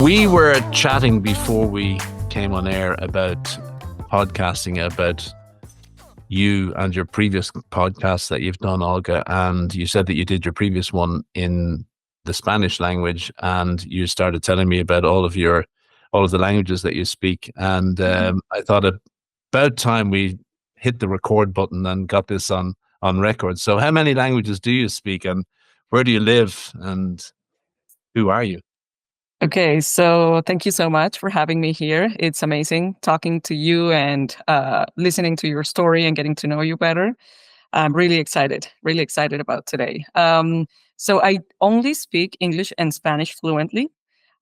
We were chatting before we came on air about podcasting, about you and your previous podcasts that you've done, Olga. And you said that you did your previous one in the Spanish language, and you started telling me about all of the languages that you speak. And I thought about time we hit the record button and got this on record. So how many languages do you speak, and where do you live, and who are you? Okay, so thank you so much for having me here. It's amazing talking to you and listening to your story and getting to know you better. I'm really excited about today. So I only speak English and Spanish fluently,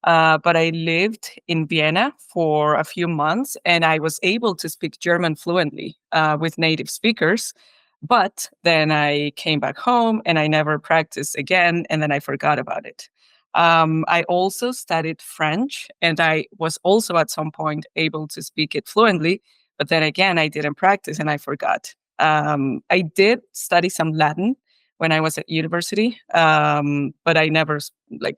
but I lived in Vienna for a few months and I was able to speak German fluently with native speakers. But then I came back home and I never practiced again, and then I forgot about it. I also studied French, and I was also at some point able to speak it fluently. But then again, I didn't practice and I forgot. I did study some Latin when I was at university, but I never,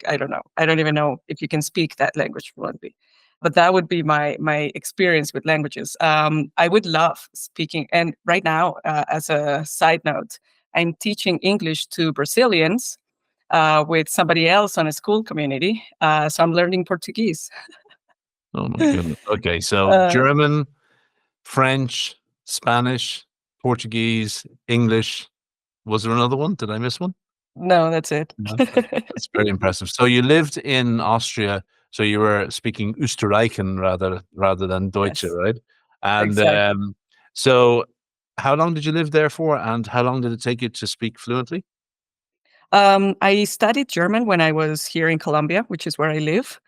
I don't know. I don't even know if you can speak that language fluently. But that would be my experience with languages. I would love speaking. And right now, as a side note, I'm teaching English to Brazilians with somebody else on a school community. So I'm learning Portuguese. Oh my goodness. Okay, so Uh, German, French, Spanish, Portuguese, English. Was there another one? Did I miss one? no, that's it. No. That's very impressive. So you lived in Austria, so you were speaking Österreichen rather than Deutsche, Yes, right? And exactly. so how long did you live there for, and how long did it take you to speak fluently? I studied German when I was here in Colombia, which is where I live,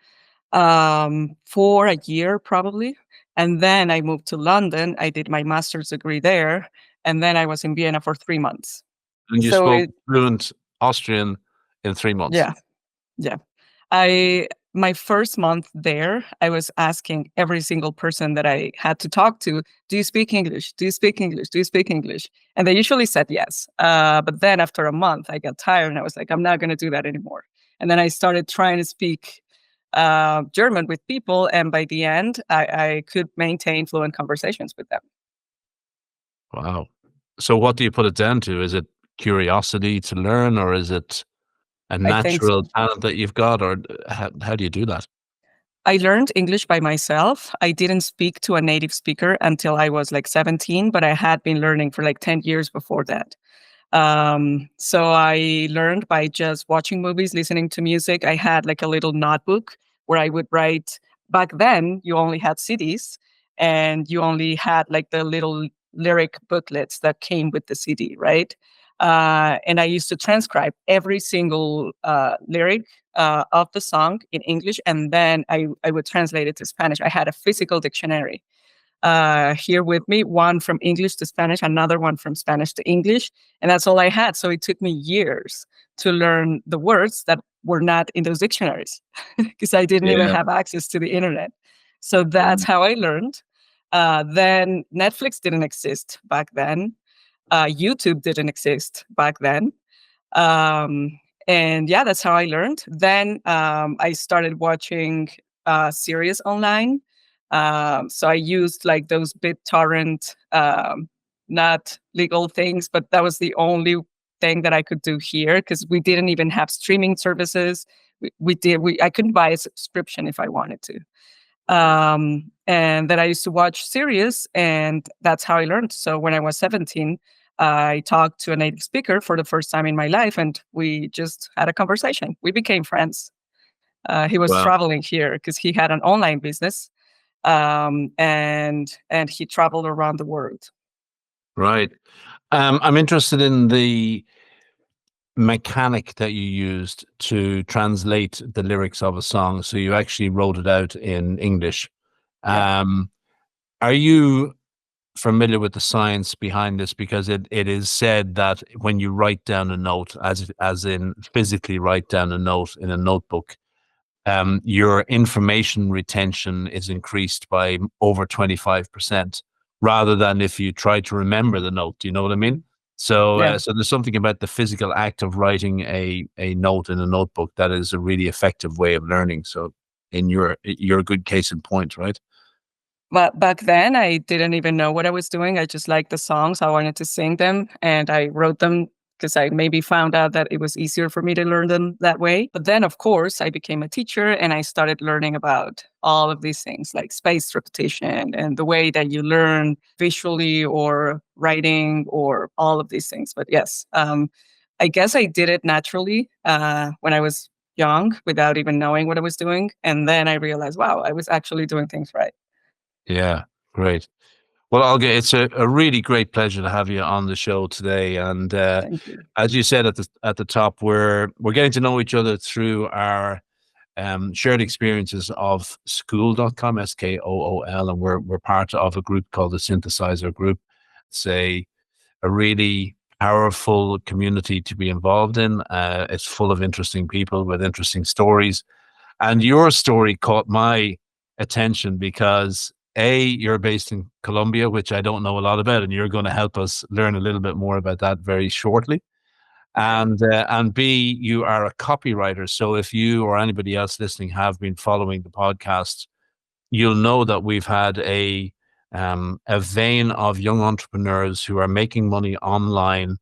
for a year probably. And then I moved to London. I did my master's degree there. And then I was in Vienna for 3 months. And you So spoke fluent Austrian in 3 months. yeah, yeah. My first month there, I was asking every single person that I had to talk to, "Do you speak English? Do you speak English? Do you speak English?" And they usually said yes. But then after a month, I got tired and I was like, "I'm not going to do that anymore." And then I started trying to speak German with people, and by the end, I could maintain fluent conversations with them. Wow. So what do you put it down to? Is it curiosity to learn, or is it a I think natural so. talent that you've got, or how do you do that? I learned English by myself. I didn't speak to a native speaker until I was like 17, but I had been learning for like 10 years before that. So I learned by just watching movies, listening to music. I had like a little notebook where I would write. Back then, you only had CDs and you only had like the little lyric booklets that came with the CD, right? And I used to transcribe every single lyric of the song in English, and then I would translate it to Spanish. I had a physical dictionary here with me, one from English to Spanish, another one from Spanish to English, and that's all I had. So it took me years to learn the words that were not in those dictionaries because I didn't even Yeah. have access to the internet. So that's how I learned. Then Netflix didn't exist back then. YouTube didn't exist back then. Um, and yeah, that's how I learned. Then I started watching series online. So I used like those BitTorrent, not legal things, but that was the only thing that I could do here because we didn't even have streaming services. I couldn't buy a subscription if I wanted to. And then I used to watch series, and that's how I learned. So when I was 17, I talked to a native speaker for the first time in my life, and we just had a conversation. We became friends. He was Wow. traveling here because he had an online business, and he traveled around the world. Right. I'm interested in the mechanic that you used to translate the lyrics of a song. So you actually wrote it out in English. Yeah. Um, are you familiar with the science behind this? Because it is said that when you write down a note, as in physically write down a note in a notebook, your information retention is increased by over 25%, rather than if you try to remember the note. Do you know what I mean? So, Yeah. so there's something about the physical act of writing a note in a notebook that is a really effective way of learning. So, in your good case in point, right? But back then, I didn't even know what I was doing. I just liked the songs. I wanted to sing them, and I wrote them because I maybe found out that it was easier for me to learn them that way. But then, of course, I became a teacher and I started learning about all of these things like spaced repetition and the way that you learn visually or writing or all of these things. But yes, I guess I did it naturally when I was young without even knowing what I was doing. And then I realized, wow, I was actually doing things right. Yeah, great. Well, Olga, it's a really great pleasure to have you on the show today. And Thank you. as you said at the top, we're getting to know each other through our shared experiences of Skool.com, Skool, and we're part of a group called the Synthesizer Group. It's a really powerful community to be involved in. It's full of interesting people with interesting stories. And your story caught my attention because you're based in Colombia, which I don't know a lot about, and you're going to help us learn a little bit more about that very shortly. Okay. And B, you are a copywriter. So if you or anybody else listening have been following the podcast, you'll know that we've had a vein of young entrepreneurs who are making money online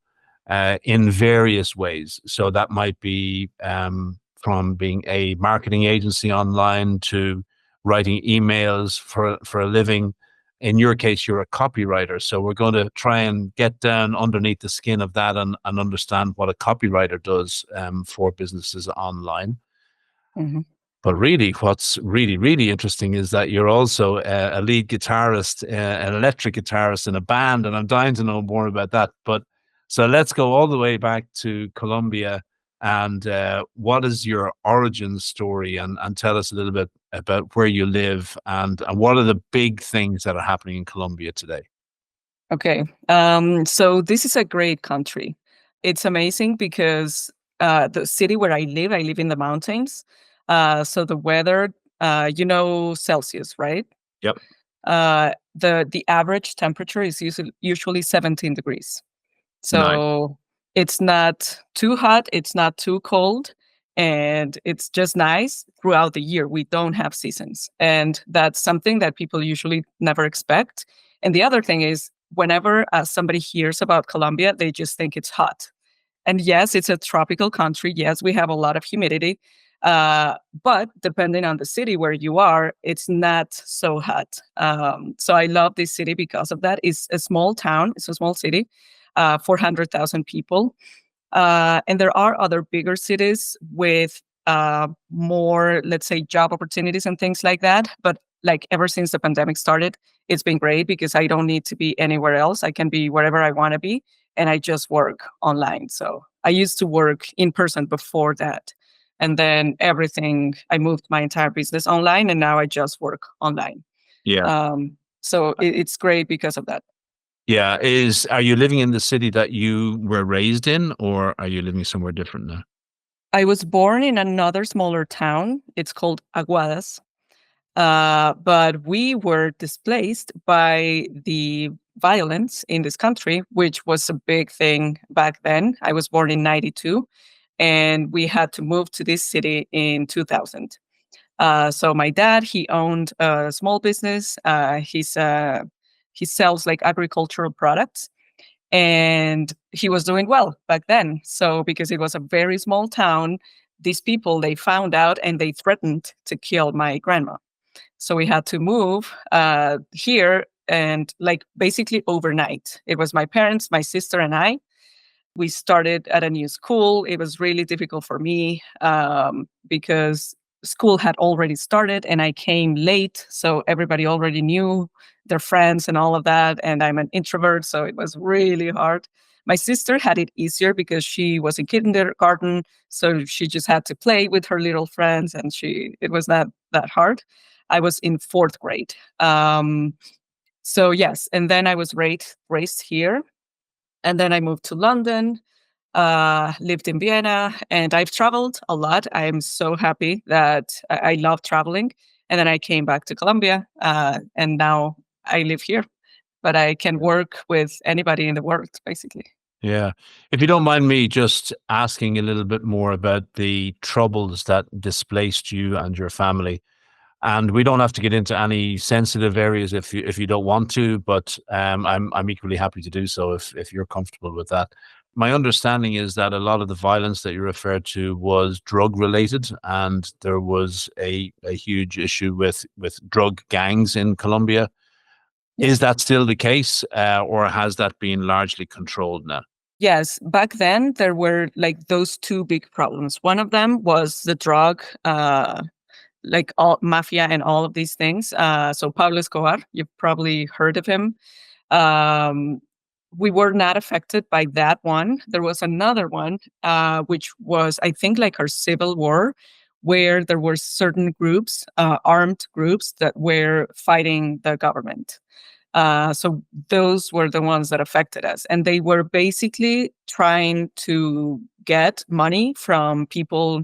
in various ways. So that might be from being a marketing agency online to writing emails for a living. In your case, you're a copywriter. So we're going to try and get down underneath the skin of that and understand what a copywriter does for businesses online. Mhm. But really, what's really, really interesting is that you're also a lead guitarist, an electric guitarist in a band, and I'm dying to know more about that. But so let's go all the way back to Colombia. And what is your origin story? And tell us a little bit about where you live and what are the big things that are happening in Colombia today? Okay. So this is a great country. It's amazing because the city where I live in the mountains. So the weather, Celsius, right? Yep. The average temperature is usually 17 degrees. Nice. So it's not too hot, it's not too cold, and it's just nice throughout the year. We don't have seasons. And that's something that people usually never expect. And the other thing is, whenever somebody hears about Colombia, they just think it's hot. And yes, it's a tropical country. Yes, we have a lot of humidity. But depending on the city where you are, it's not so hot. So I love this city because of that. It's a small town, it's a small city, 400,000 people. And there are other bigger cities with more, let's say, job opportunities and things like that. But like ever since the pandemic started, it's been great because I don't need to be anywhere else. I can be wherever I want to be, and I just work online. So I used to work in person before that. And then I moved my entire business online, and now I just work online. Yeah. So it's great because of that. Yeah. Are you living in the city that you were raised in, or are you living somewhere different now? I was born in another smaller town. It's called Aguadas. But we were displaced by the violence in this country, which was a big thing back then. I was born in 92, and we had to move to this city in 2000. So my dad, he owned a small business. He sells like agricultural products, and he was doing well back then. So because it was a very small town, these people, they found out and they threatened to kill my grandma. So we had to move here, and like basically overnight. It was my parents, my sister, and I. We started at a new school. It was really difficult for me because school had already started and I came late. So everybody already knew their friends and all of that. And I'm an introvert. So it was really hard. My sister had it easier because she was in kindergarten. So she just had to play with her little friends, and it was not that hard. I was in fourth grade. So yes. And then I was raised here, and then I moved to London, lived in Vienna, and I've traveled a lot. I'm so happy that I love traveling. And then I came back to Colombia, and now I live here. But I can work with anybody in the world, basically. Yeah. If you don't mind me just asking a little bit more about the troubles that displaced you and your family. And we don't have to get into any sensitive areas if you don't want to, but I'm equally happy to do so if you're comfortable with that. My understanding is that a lot of the violence that you referred to was drug related, and there was a huge issue with drug gangs in Colombia. Is Yes. that still the case, or has that been largely controlled now? Yes, back then there were like those two big problems. One of them was the drug, like all mafia and all of these things. So Pablo Escobar, you've probably heard of him. Um, we were not affected by that one. There was another one, which was, I think, like our civil war, where there were certain groups, armed groups, that were fighting the government. So those were the ones that affected us. And they were basically trying to get money from people,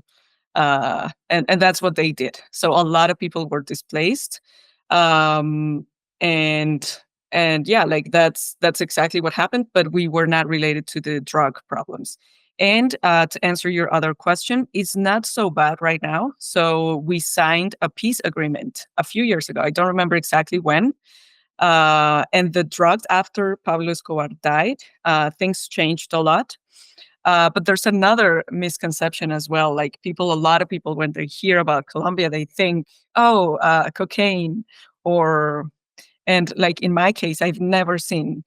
and that's what they did. So a lot of people were displaced. Um, and and yeah, like that's exactly what happened, but we were not related to the drug problems. And to answer your other question, it's not so bad right now. So we signed a peace agreement a few years ago. I don't remember exactly when, and the drugs after Pablo Escobar died, things changed a lot. But there's another misconception as well. Like a lot of people, when they hear about Colombia, they think, oh, cocaine, or and like in my case, I've never seen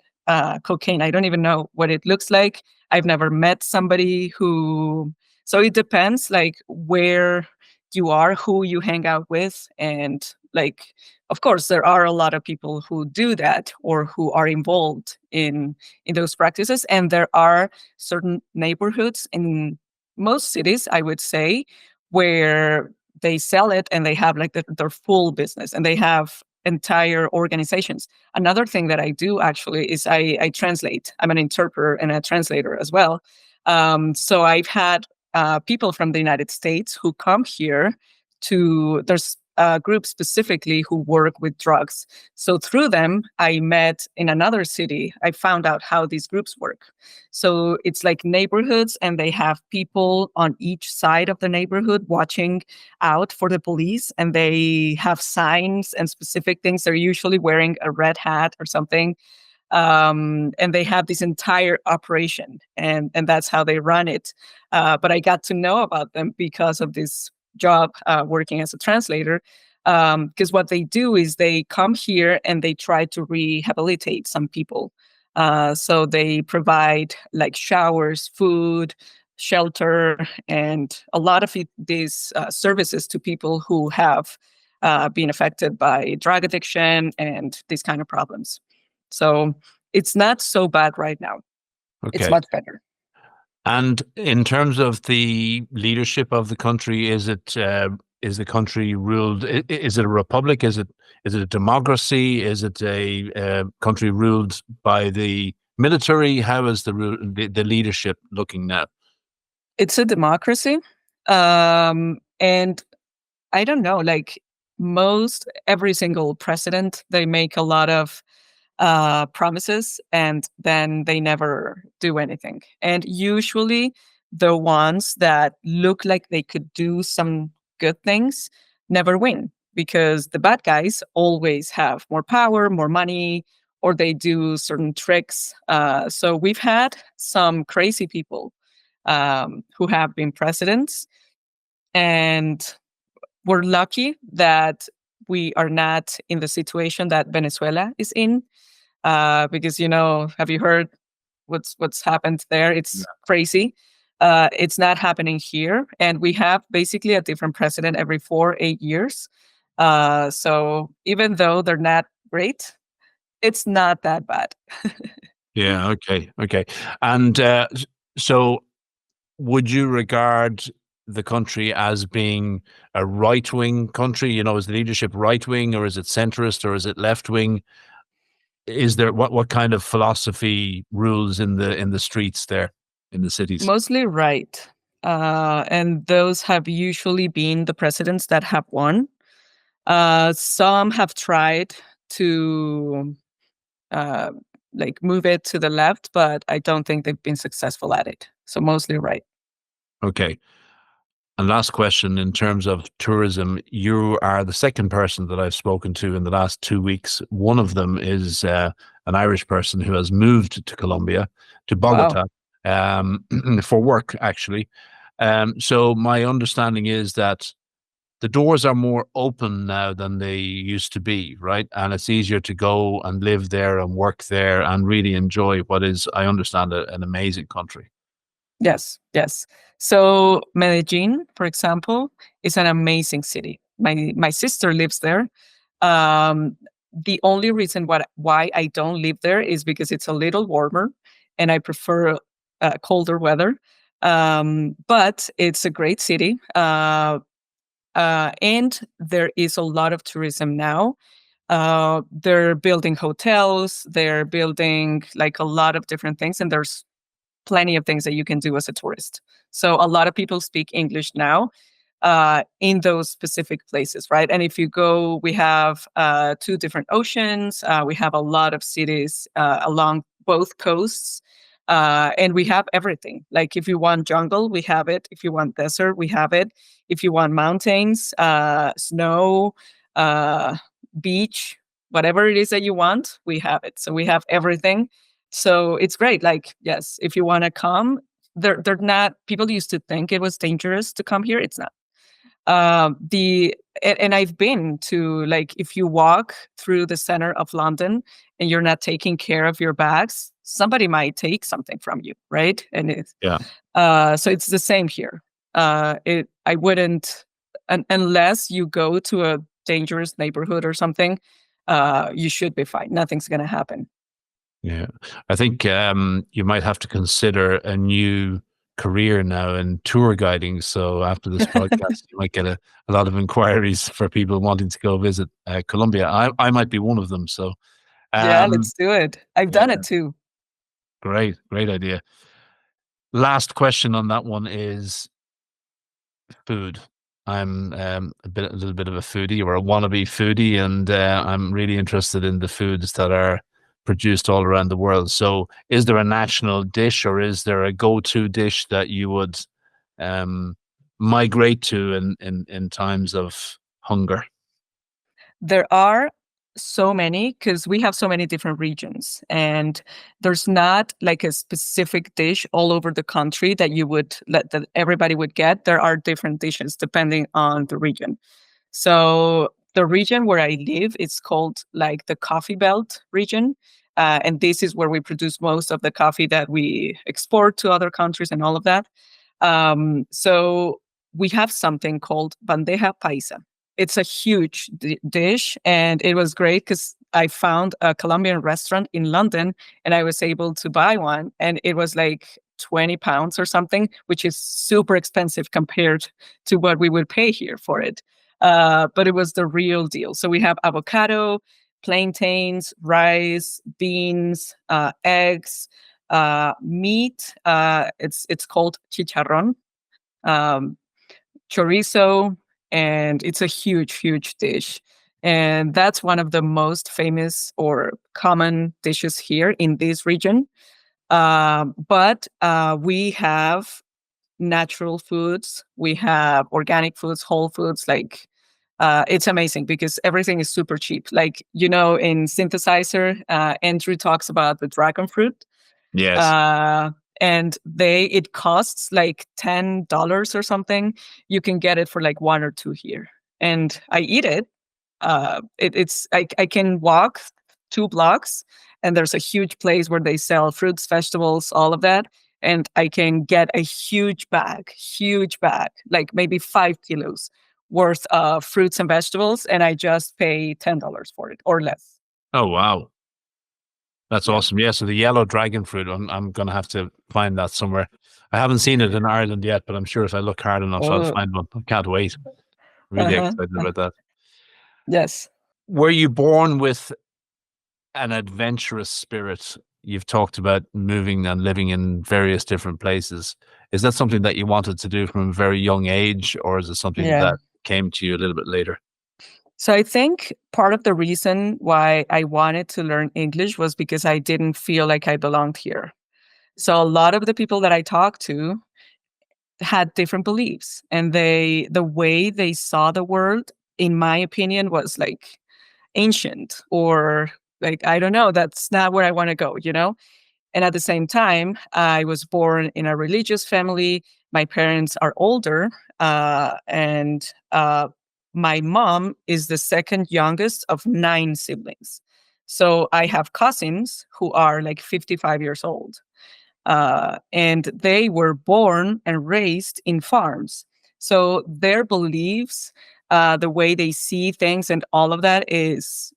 cocaine. I don't even know what it looks like. I've never met somebody who. So it depends, like where you are, who you hang out with, and like, of course, there are a lot of people who do that or who are involved in those practices, and there are certain neighborhoods in most cities, I would say, where they sell it and they have like their full business and they have entire organizations. Another thing that I do actually is I translate. I'm an interpreter and a translator as well. So I've had people from the United States who come here to, there's a group specifically who work with drugs. So through them, I met in another city, I found out how these groups work. So it's like neighborhoods, and they have people on each side of the neighborhood watching out for the police, and they have signs and specific things. They're usually wearing a red hat or something. And they have this entire operation, and that's how they run it. But I got to know about them because of this job, working as a translator. Because what they do is they come here and they try to rehabilitate some people. So they provide like showers, food, shelter, and a lot of these services to people who have been affected by drug addiction and these kind of problems. So it's not so bad right now. It's Okay. much better. And in terms of the leadership of the country, is the country ruled? Is it a republic? Is it a democracy? Is it a country ruled by the military? How is the leadership looking now? It's a democracy. And I don't know, like most every single president, they make a lot of promises and then they never do anything. And usually the ones that look like they could do some good things never win, because the bad guys always have more power, more money, or they do certain tricks. So we've had some crazy people who have been presidents, and we're lucky that we are not in the situation that Venezuela is in, because have you heard what's happened there? It's crazy. It's not happening here, and we have basically a different president every 4 8 years. So even though they're not great, it's not that bad. Yeah. Okay. Okay. And so, would you regard the country as being a right wing country? Is the leadership right wing, or is it centrist, or is it left wing? Is there what kind of philosophy rules in the streets there in the cities? Mostly right, and those have usually been the presidents that have won. Some have tried to uh, like move it to the left, but I don't think they've been successful at it. So mostly right. Okay. And last question, in terms of tourism, you are the second person that I've spoken to in the last 2 weeks. One of them is an Irish person who has moved to Colombia, to Wow. Bogota, for work, actually. So my understanding is that the doors are more open now than they used to be, right? And it's easier to go and live there and work there and really enjoy what is, I understand, an amazing country. Yes, yes. So Medellin, for example, is an amazing city. My sister lives there. Um, the only reason why I don't live there is because it's a little warmer, and I prefer colder weather. But it's a great city, and there is a lot of tourism now. They're building hotels, they're building like a lot of different things, and there's plenty of things that you can do as a tourist. So a lot of people speak English now in those specific places, right? And if you go, we have two different oceans. We have a lot of cities along both coasts. And we have everything. Like if you want jungle, we have it. If you want desert, we have it. If you want mountains, snow, uh, beach, whatever it is that you want, we have it. So we have everything. So it's great. Like, yes, if you want to come, they're not. People used to think it was dangerous to come here. It's not. The and I've been to, like, if you walk through the center of London and you're not taking care of your bags, somebody might take something from you, right? And it's Yeah. so it's the same here. It I wouldn't unless you go to a dangerous neighborhood or something. You should be fine. Nothing's gonna happen. Yeah, I think you might have to consider a new career now in tour guiding. So after this podcast, you might get a lot of inquiries for people wanting to go visit Colombia. I might be one of them. So Yeah, um, let's do it. I've done yeah, it too. great idea. Last question on that one is food. I'm a little bit of a foodie or a wannabe foodie, and I'm really interested in the foods that are produced all around the world. So, is there a national dish, or is there a go-to dish that you would um, migrate to in times of hunger? There are so many because we have so many different regions, and there's not like a specific dish all over the country that you would that everybody would get. There are different dishes depending on the region. So the region where I live is called like the coffee belt region. And this is where we produce most of the coffee that we export to other countries and all of that. So we have something called bandeja paisa. It's a huge dish, and it was great because I found a Colombian restaurant in London, and I was able to buy one, and it was like 20 pounds or something, which is super expensive compared to what we would pay here for it. But it was the real deal. So we have avocado, plantains, rice, beans, eggs, meat. It's called chicharrón, um, chorizo, and it's a huge dish. And that's one of the most famous or common dishes here in this region. But we have natural foods, we have organic foods, whole foods. Like it's amazing because everything is super cheap. Like, in Synthesizer, Andrew talks about the dragon fruit. Yes. uh, and it costs like $10 or something. You can get it for like one or two here, and I eat it. I can walk 2 blocks, and there's a huge place where they sell fruits, vegetables, all of that, and I can get a huge bag, like maybe 5 kilos worth of fruits and vegetables, and I just pay $10 for it or less. Oh wow, that's Yeah. awesome. Yeah. So the yellow dragon fruit, I'm gonna have to find that somewhere. I haven't seen it in Ireland yet, but I'm sure if I look hard enough, I'll Oh. find one. I can't wait. Really Uh-huh. excited about that. Yes. Were you born with an adventurous spirit? You've talked about moving and living in various different places. Is that something that you wanted to do from a very young age, or is it something Yeah. that came to you a little bit later? So I think part of the reason why I wanted to learn English was because I didn't feel like I belonged here. So a lot of the people that I talked to, had different beliefs, and the way they saw the world, in my opinion, was like ancient, or like, I don't know, that's not where I want to go, you know? And at the same time, I was born in a religious family. My parents are older, and my mom is the second youngest of 9 siblings. So I have cousins who are like 55 years old, and they were born and raised in farms. So their beliefs, the way they see things, and all of that is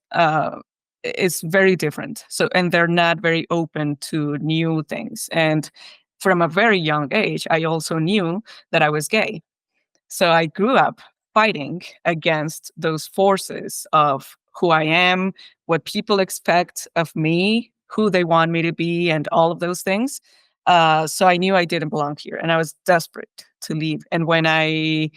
very different. So, and they're not very open to new things. And from a very young age, I also knew that I was gay. So I grew up fighting against those forces of who I am, what people expect of me, who they want me to be, and all of those things. So I knew I didn't belong here, and I was desperate to leave. And when I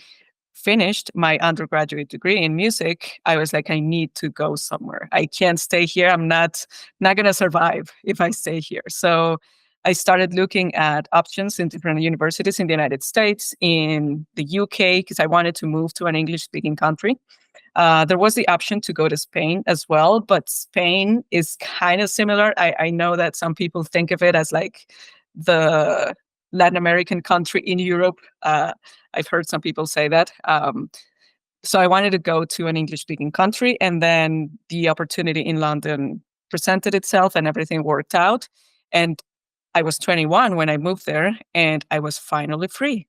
finished my undergraduate degree in music, I was like, I need to go somewhere. I can't stay here. I'm not going to survive if I stay here. So I started looking at options in different universities in the United States, in the UK, because I wanted to move to an English speaking country. There was the option to go to Spain as well, but Spain is kind of similar. I know that some people think of it as like the Latin American country in Europe. I've heard some people say that. So I wanted to go to an English speaking country, and then the opportunity in London presented itself and everything worked out. And I was 21 when I moved there, and I was finally free.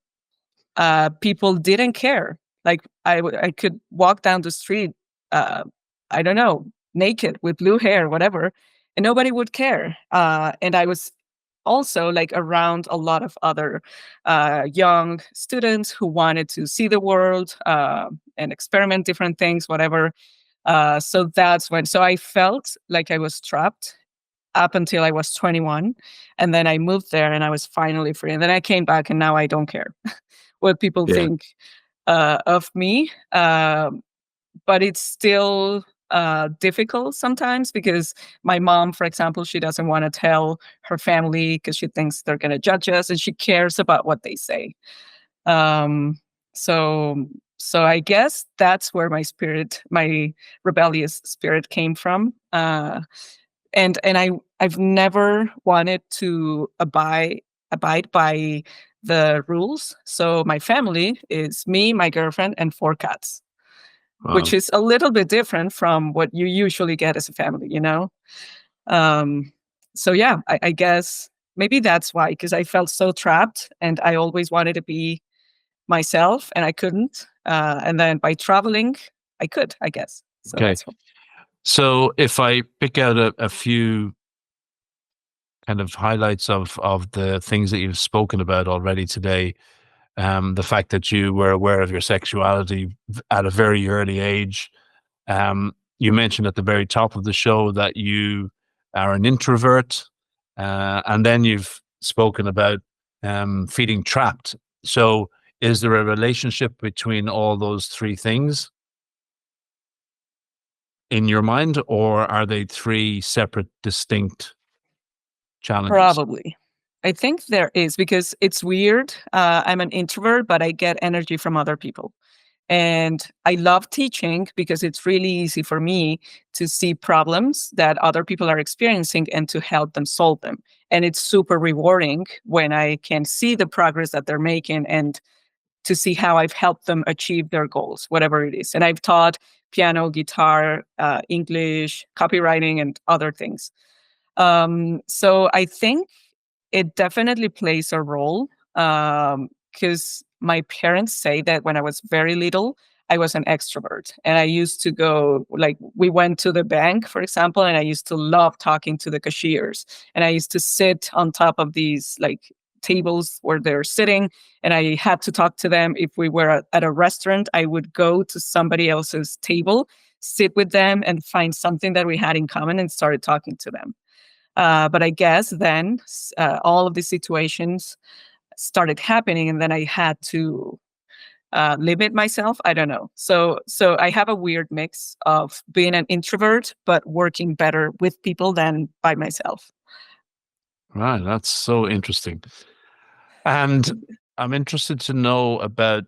People didn't care. Like I could walk down the street, uh, I don't know, naked with blue hair, whatever, and nobody would care. And I was also like around a lot of other young students who wanted to see the world, and experiment different things, whatever. So that's when. So I felt like I was trapped up until I was 21, and then I moved there, and I was finally free. And then I came back, and now I don't care what people Yeah. think of me. But it's still difficult sometimes, because my mom, for example, she doesn't want to tell her family because she thinks they're going to judge us, and she cares about what they say. Um, so, so I guess that's where my rebellious spirit came from. And I've never wanted to abide by the rules. So my family is me, my girlfriend, and 4 cats, which Wow. is a little bit different from what you usually get as a family, you know? Um, so yeah, I guess maybe that's why, because I felt so trapped, and I always wanted to be myself, and I couldn't. And then by traveling, I could, I guess. So Okay. that's what. So if I pick out a few kind of highlights of the things that you've spoken about already today, the fact that you were aware of your sexuality at a very early age. You mentioned at the very top of the show that you are an introvert, and then you've spoken about feeling trapped. So, is there a relationship between all those three things in your mind, or are they three separate, distinct challenges? Probably. I think there is, because it's weird. I'm an introvert, but I get energy from other people. And I love teaching because it's really easy for me to see problems that other people are experiencing and to help them solve them. And it's super rewarding when I can see the progress that they're making, and to see how I've helped them achieve their goals, whatever it is. And I've taught piano, guitar, English, copywriting, and other things. So I think it definitely plays a role, because my parents say that when I was very little, I was an extrovert, and I used to go, like, we went to the bank, for example, and I used to love talking to the cashiers, and I used to sit on top of these like tables where they're sitting, and I had to talk to them. If we were at a restaurant, I would go to somebody else's table, sit with them, and find something that we had in common and started talking to them. But I guess then all of these situations started happening, and then I had to limit myself. I don't know. So I have a weird mix of being an introvert, but working better with people than by myself. Right, that's so interesting. And I'm interested to know about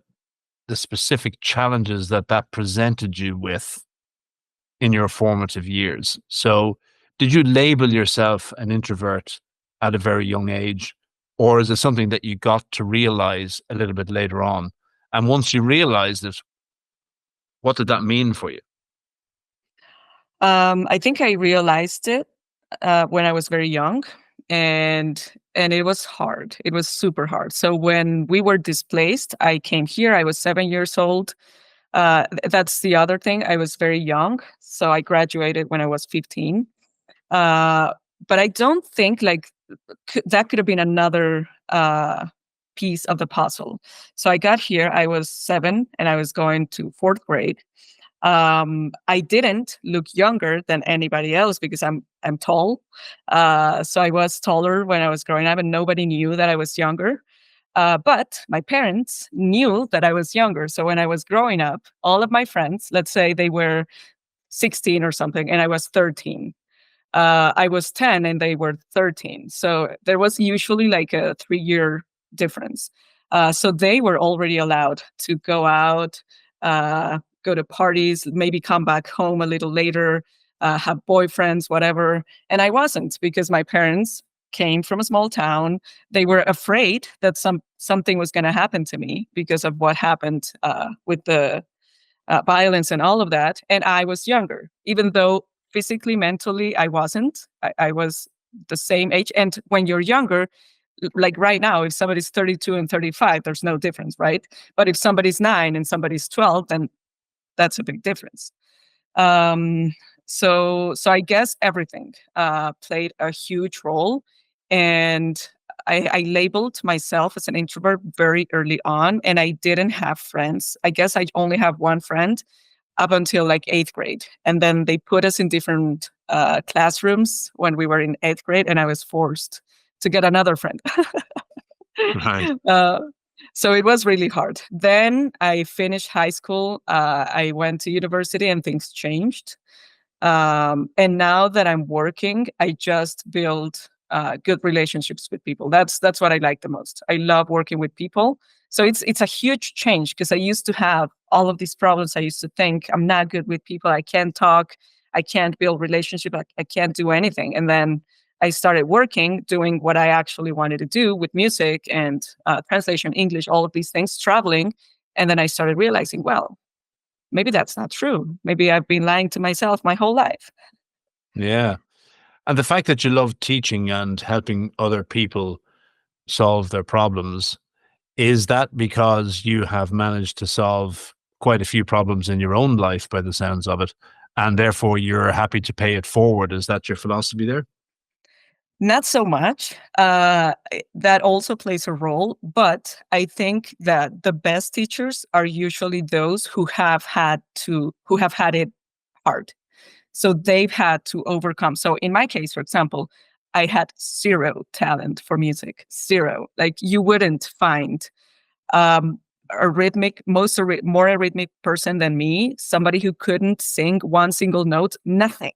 the specific challenges that that presented you with in your formative years. So, did you label yourself an introvert at a very young age, or is it something that you got to realize a little bit later on? And once you realized it, what did that mean for you? I think I realized it when I was very young, and it was hard. It was super hard. So when we were displaced, I came here. I was 7 years old. That's the other thing. I was very young, so I graduated when I was 15. Uh, but I don't think like that could have been another piece of the puzzle. So I got here. I was 7, and I was going to fourth grade. I didn't look younger than anybody else because I'm tall. So I was taller when I was growing up, and nobody knew that I was younger. But my parents knew that I was younger. So when I was growing up, all of my friends, let's say they were 16 or something, and I was 13. I was 10 and they were 13. So there was usually like a 3-year difference. So they were already allowed to go out, go to parties, maybe come back home a little later, have boyfriends, whatever. And I wasn't, because my parents came from a small town. They were afraid that something was going to happen to me because of what happened with the violence and all of that. And I was younger, even though physically, mentally, I wasn't. I was the same age. And when you're younger, like right now, if somebody's 32 and 35, there's no difference, right? But if somebody's 9 and somebody's 12, then that's a big difference. Um, so I guess everything played a huge role, and I labeled myself as an introvert very early on, and I didn't have friends. I guess I only have one friend up until like eighth grade, and then they put us in different classrooms when we were in eighth grade, and I was forced to get another friend. Right. uh, so it was really hard. Then I finished high school. I went to university, and things changed. And now that I'm working, I just build good relationships with people. That's what I like the most. I love working with people. So it's a huge change, because I used to have all of these problems. I used to think I'm not good with people. I can't talk. I can't build relationship. I can't do anything. And then I started working, doing what I actually wanted to do with music and translation, English, all of these things, traveling. And then I started realizing, well, maybe that's not true. Maybe I've been lying to myself my whole life. Yeah. And the fact that you love teaching and helping other people solve their problems, is that because you have managed to solve quite a few problems in your own life by the sounds of it, and therefore you're happy to pay it forward? Is that your philosophy there? Not so much. That also plays a role, but I think that the best teachers are usually those who have had it hard. So they've had to overcome. So in my case, for example, I had zero talent for music, zero. Like you wouldn't find um, a more a rhythmic person than me, somebody who couldn't sing one single note, nothing.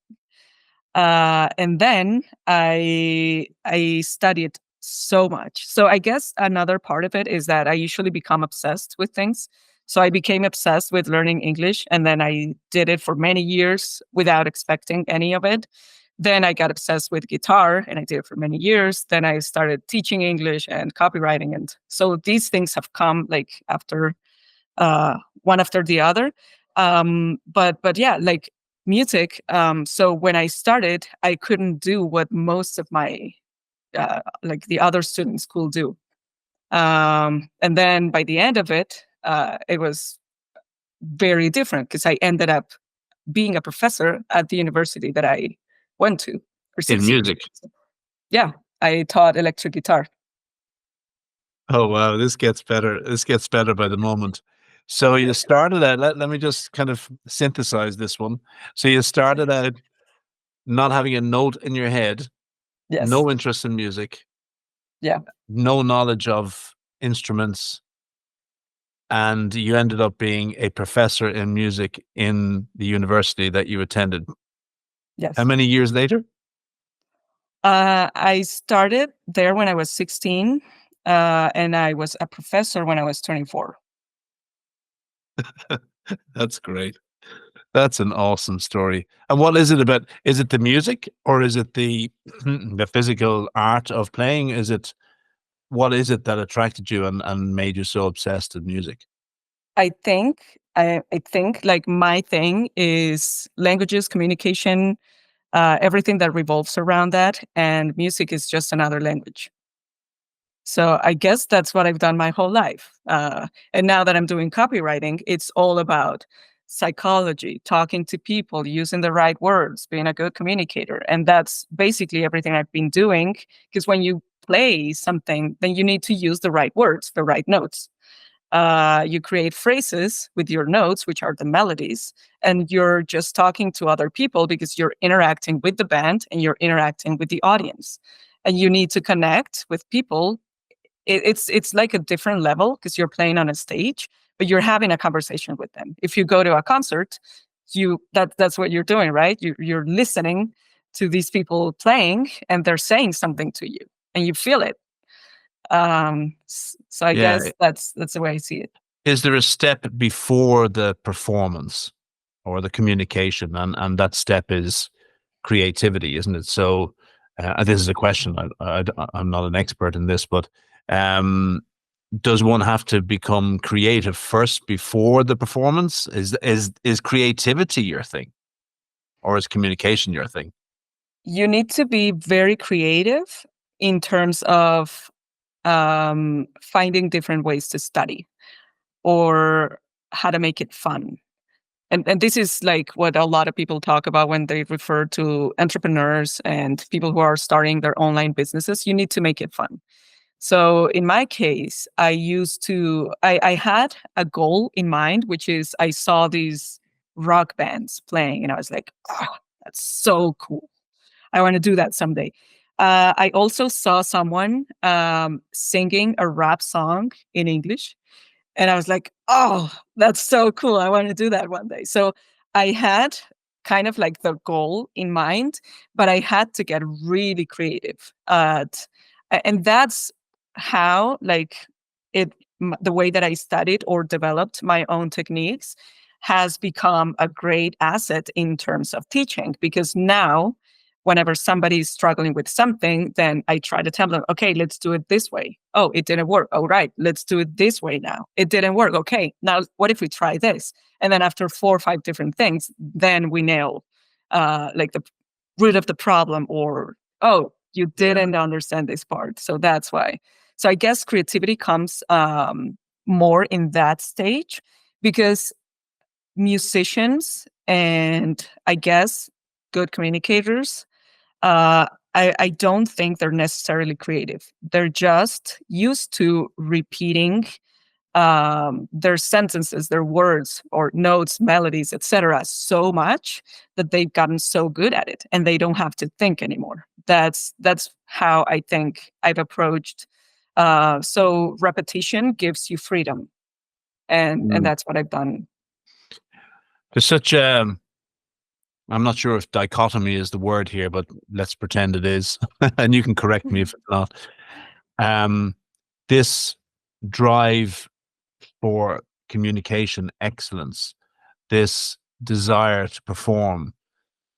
And then I studied so much. So I guess another part of it is that I usually become obsessed with things. So I became obsessed with learning English, and then I did it for many years without expecting any of it. Then I got obsessed with guitar, and I did it for many years. Then I started teaching English and copywriting, and so these things have come like after one after the other. But yeah, like music. So when I started, I couldn't do what most of my like the other students could do. And then by the end of it, it was very different, because I ended up being a professor at the university that I went to for In 6 years. music? Yeah, I taught electric guitar. Oh wow, this gets better. This gets better by the moment. So you started out, let me just kind of synthesize this one. So you started out not having a note in your head, Yes. no interest in music, Yeah. no knowledge of instruments, and you ended up being a professor in music in the university that you attended. How Yes. many years later? I started there when I was 16. and I was a professor when I was 24. That's great. That's an awesome story. And what is it about? Is it the music or is it the the physical art of playing? Is it what is it that attracted you and made you so obsessed with music? I think like my thing is languages, communication, everything that revolves around that, and music is just another language. So I guess that's what I've done my whole life. And now that I'm doing copywriting, it's all about psychology, talking to people, using the right words, being a good communicator. And that's basically everything I've been doing. Because when you play something, then you need to use the right words, the right notes. You create phrases with your notes, which are the melodies, and you're just talking to other people because you're interacting with the band and you're interacting with the audience. And you need to connect with people. It's like a different level because you're playing on a stage, but you're having a conversation with them. If you go to a concert, that's what you're doing, right? You're listening to these people playing, and they're saying something to you, and you feel it. So I Yeah. guess that's the way I see it. Is there a step before the performance or the communication? And that step is creativity, isn't it? So, this is a question. I'm not an expert in this, but um, does one have to become creative first before the performance? Is creativity your thing, or is communication your thing? You need to be very creative in terms of finding different ways to study or how to make it fun. And this is like what a lot of people talk about when they refer to entrepreneurs and people who are starting their online businesses. You need to make it fun. So in my case, I had a goal in mind, which is I saw these rock bands playing and I was like, oh, that's so cool. I want to do that someday. I also saw someone singing a rap song in English. And I was like, oh, that's so cool. I want to do that one day. So I had kind of like the goal in mind, but I had to get really creative. And that's how, like, the way that I studied or developed my own techniques has become a great asset in terms of teaching because now whenever somebody is struggling with something, then I try to tell them, okay, let's do it this way. Oh, it didn't work. Oh, right. Let's do it this way now. It didn't work. Okay. Now, what if we try this? And then after 4 or 5 different things, then we nail like the root of the problem or, oh, you Yeah. didn't understand this part. So that's why. So I guess creativity comes more in that stage because musicians and I guess good communicators uh, I don't think they're necessarily creative. They're just used to repeating their sentences, their words, or notes, melodies, etc., so much that they've gotten so good at it, and they don't have to think anymore. That's how I think I've approached. So repetition gives you freedom, and Mm. that's what I've done. There's such I'm not sure if dichotomy is the word here, but let's pretend it is, and you can correct me if it's not. Um, this drive for communication excellence, this desire to perform,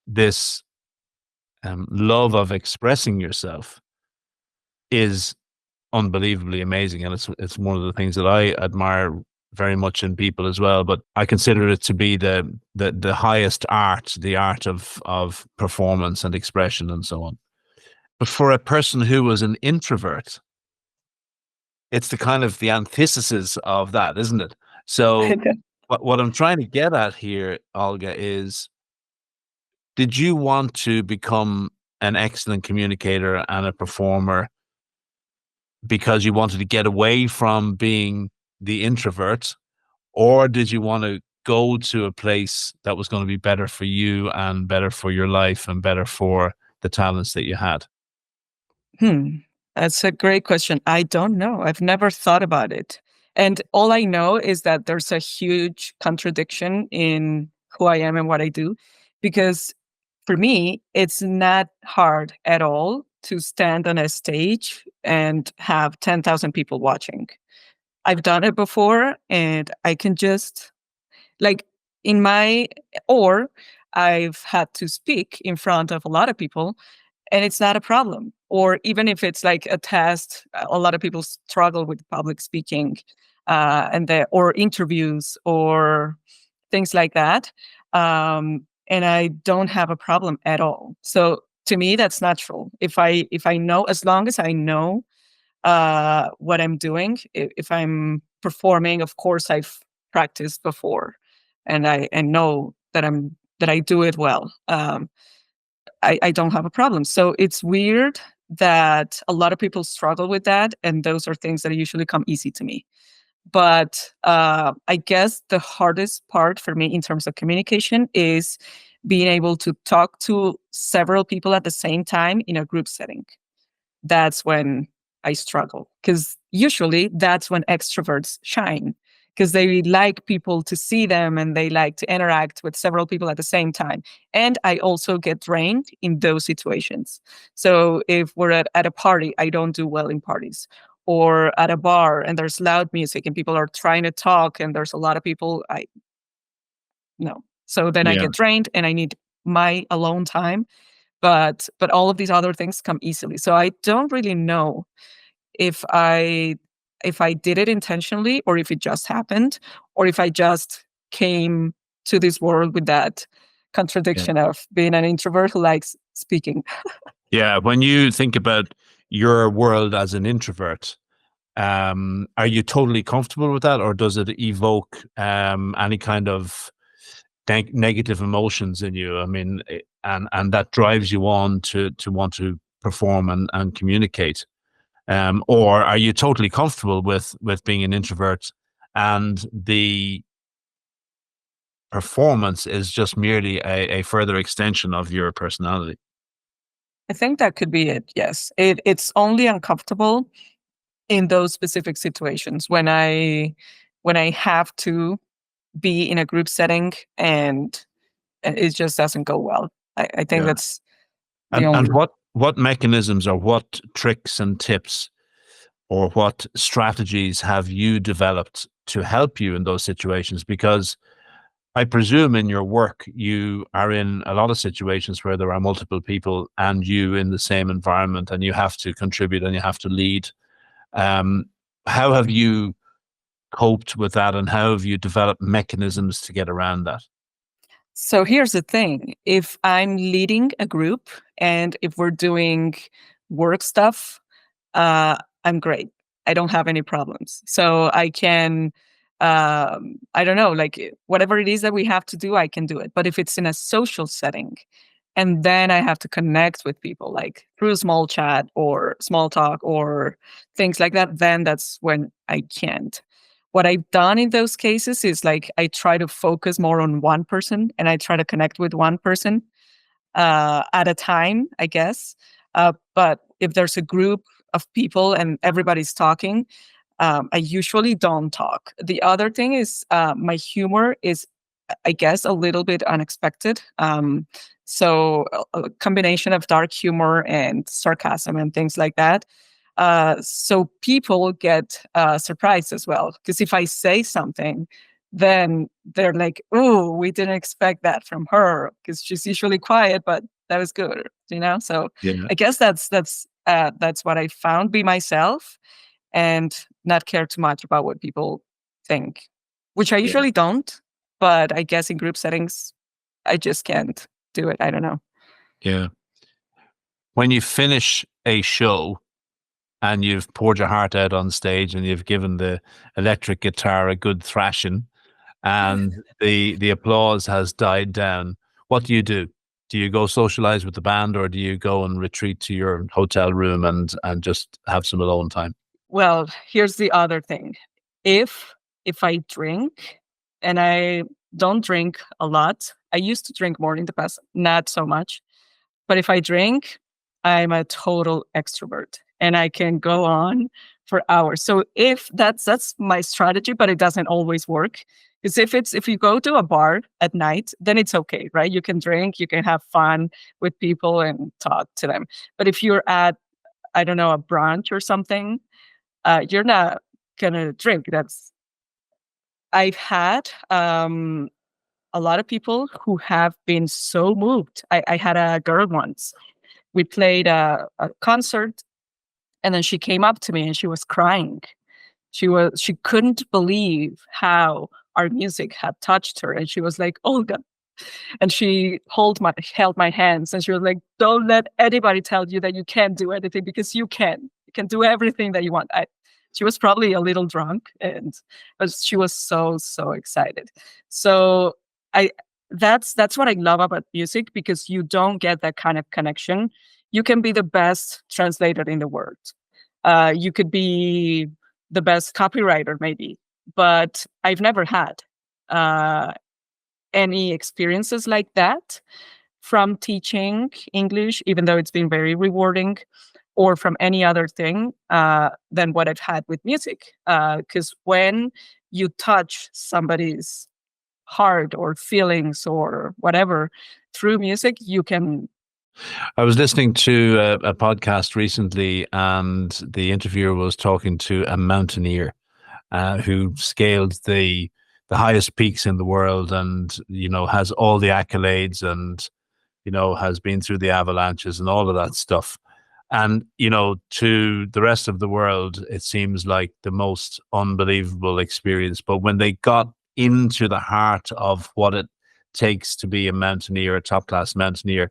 this love of expressing yourself is unbelievably amazing, and it's one of the things that I admire very much in people as well. But I consider it to be the highest art, the art of performance and expression and so on. But for a person who was an introvert, it's the kind of the antithesis of that, isn't it? So what I'm trying to get at here, Olga, is did you want to become an excellent communicator and a performer because you wanted to get away from being the introvert, or did you want to go to a place that was going to be better for you and better for your life and better for the talents that you had? Hmm. That's a great question. I don't know. I've never thought about it. And all I know is that there's a huge contradiction in who I am and what I do. Because for me, it's not hard at all to stand on a stage and have 10,000 people watching. I've done it before, and I can just like in my or I've had to speak in front of a lot of people, and it's not a problem. Or even if it's like a test, a lot of people struggle with public speaking, or interviews or things like that. And I don't have a problem at all. So to me, that's natural. If I know, as long as I know what I'm doing, if I'm performing, of course I've practiced before, and I know that I do it well. I don't have a problem. So it's weird that a lot of people struggle with that, and those are things that usually come easy to me. But I guess the hardest part for me in terms of communication is being able to talk to several people at the same time in a group setting. That's when I struggle, because usually that's when extroverts shine, because they like people to see them and they like to interact with several people at the same time. And I also get drained in those situations. So if we're at a party, I don't do well in parties. Or at a bar and there's loud music and people are trying to talk and there's a lot of people, I no. So then I Yeah. get drained and I need my alone time. But all of these other things come easily. So I don't really know if I did it intentionally, or if it just happened, or if I just came to this world with that Yeah. contradiction of being an introvert who likes speaking. Yeah. When you think about your world as an introvert, are you totally comfortable with that, or does it evoke any kind of negative emotions in you? I mean, and that drives you on to want to perform and communicate, or are you totally comfortable with being an introvert, and the performance is just merely a further extension of your personality? I think that could be it. Yes, it's only uncomfortable in those specific situations when I have to be in a group setting and it just doesn't go well. I think Yeah. that's the And only. what mechanisms or what tricks and tips or what strategies have you developed to help you in those situations? Because I presume in your work, you are in a lot of situations where there are multiple people and you in the same environment, and you have to contribute and you have to lead. Um, how have you coped with that, and how have you developed mechanisms to get around that? So here's the thing. If I'm leading a group and if we're doing work stuff, I'm great. I don't have any problems. So I can, I don't know, like whatever it is that we have to do, I can do it. But if it's in a social setting, and then I have to connect with people like through small chat or small talk or things like that, then that's when I can't. What I've done in those cases is like I try to focus more on one person and I try to connect with one person at a time, I guess. But if there's a group of people and everybody's talking, I usually don't talk. The other thing is my humor is, I guess, a little bit unexpected. So a combination of dark humor and sarcasm and things like that. So people get surprised as well. Because if I say something, then they're like, "Oh, we didn't expect that from her," because she's usually quiet, but that was good, you know. So Yeah, I guess that's what I found. Be myself and not care too much about what people think, which I yeah, usually don't. But I guess in group settings, I just can't do it. I don't know. yeah. When you finish a show and you've poured your heart out on stage and you've given the electric guitar a good thrashing, and the applause has died down, what do you do? Do you go socialize with the band, or do you go and retreat to your hotel room and just have some alone time? Well, here's the other thing. If if I drink, and I don't drink a lot, I used to drink more in the past, not so much. But if I drink, I'm a total extrovert and I can go on for hours. So if that's my strategy, but it doesn't always work. Because if you go to a bar at night, then it's okay, right? You can drink, you can have fun with people and talk to them. But if you're at, I don't know, a brunch or something, you're not gonna drink. That's I've had a lot of people who have been so moved. I had a girl once. We played a concert, and then she came up to me and she was crying. She couldn't believe how our music had touched her, and she was like, "Olga," and she held my hands, and she was like, "Don't let anybody tell you that you can't do anything, because you can. You can do everything that you want." She was probably a little drunk, but she was so excited. So I that's what I love about music, because you don't get that kind of connection. You can be the best translator in the world. You could be the best copywriter, maybe, but I've never had uh, any experiences like that from teaching English, even though it's been very rewarding, or from any other thing than what I've had with music. Because when you touch somebody's heart or feelings or whatever through music, you can. I was listening to a podcast recently, and the interviewer was talking to a mountaineer who scaled the highest peaks in the world, and has all the accolades, and has been through the avalanches and all of that stuff. And to the rest of the world, it seems like the most unbelievable experience. But when they got into the heart of what it takes to be a mountaineer, a top class mountaineer,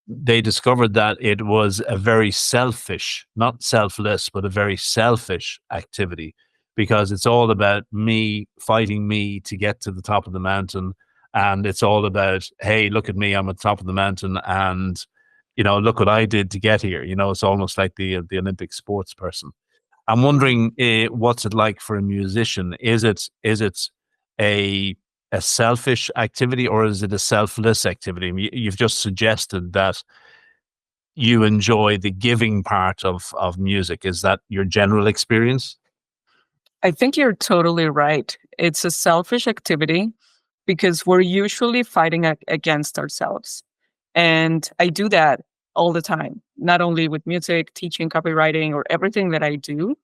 they discovered that it was a very selfish, not selfless, but a very selfish activity, because it's all about me fighting me to get to the top of the mountain. And it's all about, hey, look at me, I'm at the top of the mountain, and look what I did to get here. It's almost like the Olympic sports person. I'm wondering, what's it like for a musician? Is it a a selfish activity, or is it a selfless activity? I mean, you've just suggested that you enjoy the giving part of music. Is that your general experience? I think you're totally right. It's a selfish activity because we're usually fighting against ourselves. And I do that all the time, not only with music, teaching, copywriting, or everything that I do.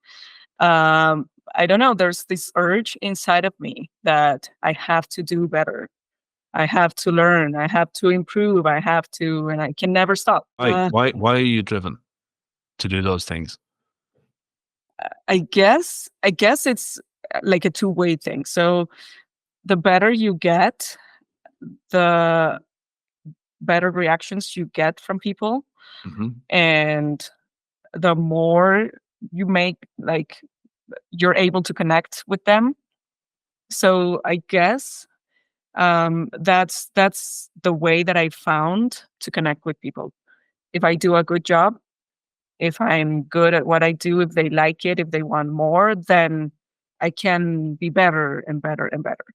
I don't know, there's this urge inside of me that I have to do better. I have to learn, I have to improve, and I can never stop. Why are you driven to do those things? I guess it's like a two-way thing. So the better you get, the better reactions you get from people, Hmm. and the more you make, like, you're able to connect with them. So I guess that's the way that I found to connect with people. If I do a good job, if I'm good at what I do, if they like it, if they want more, then I can be better and better and better.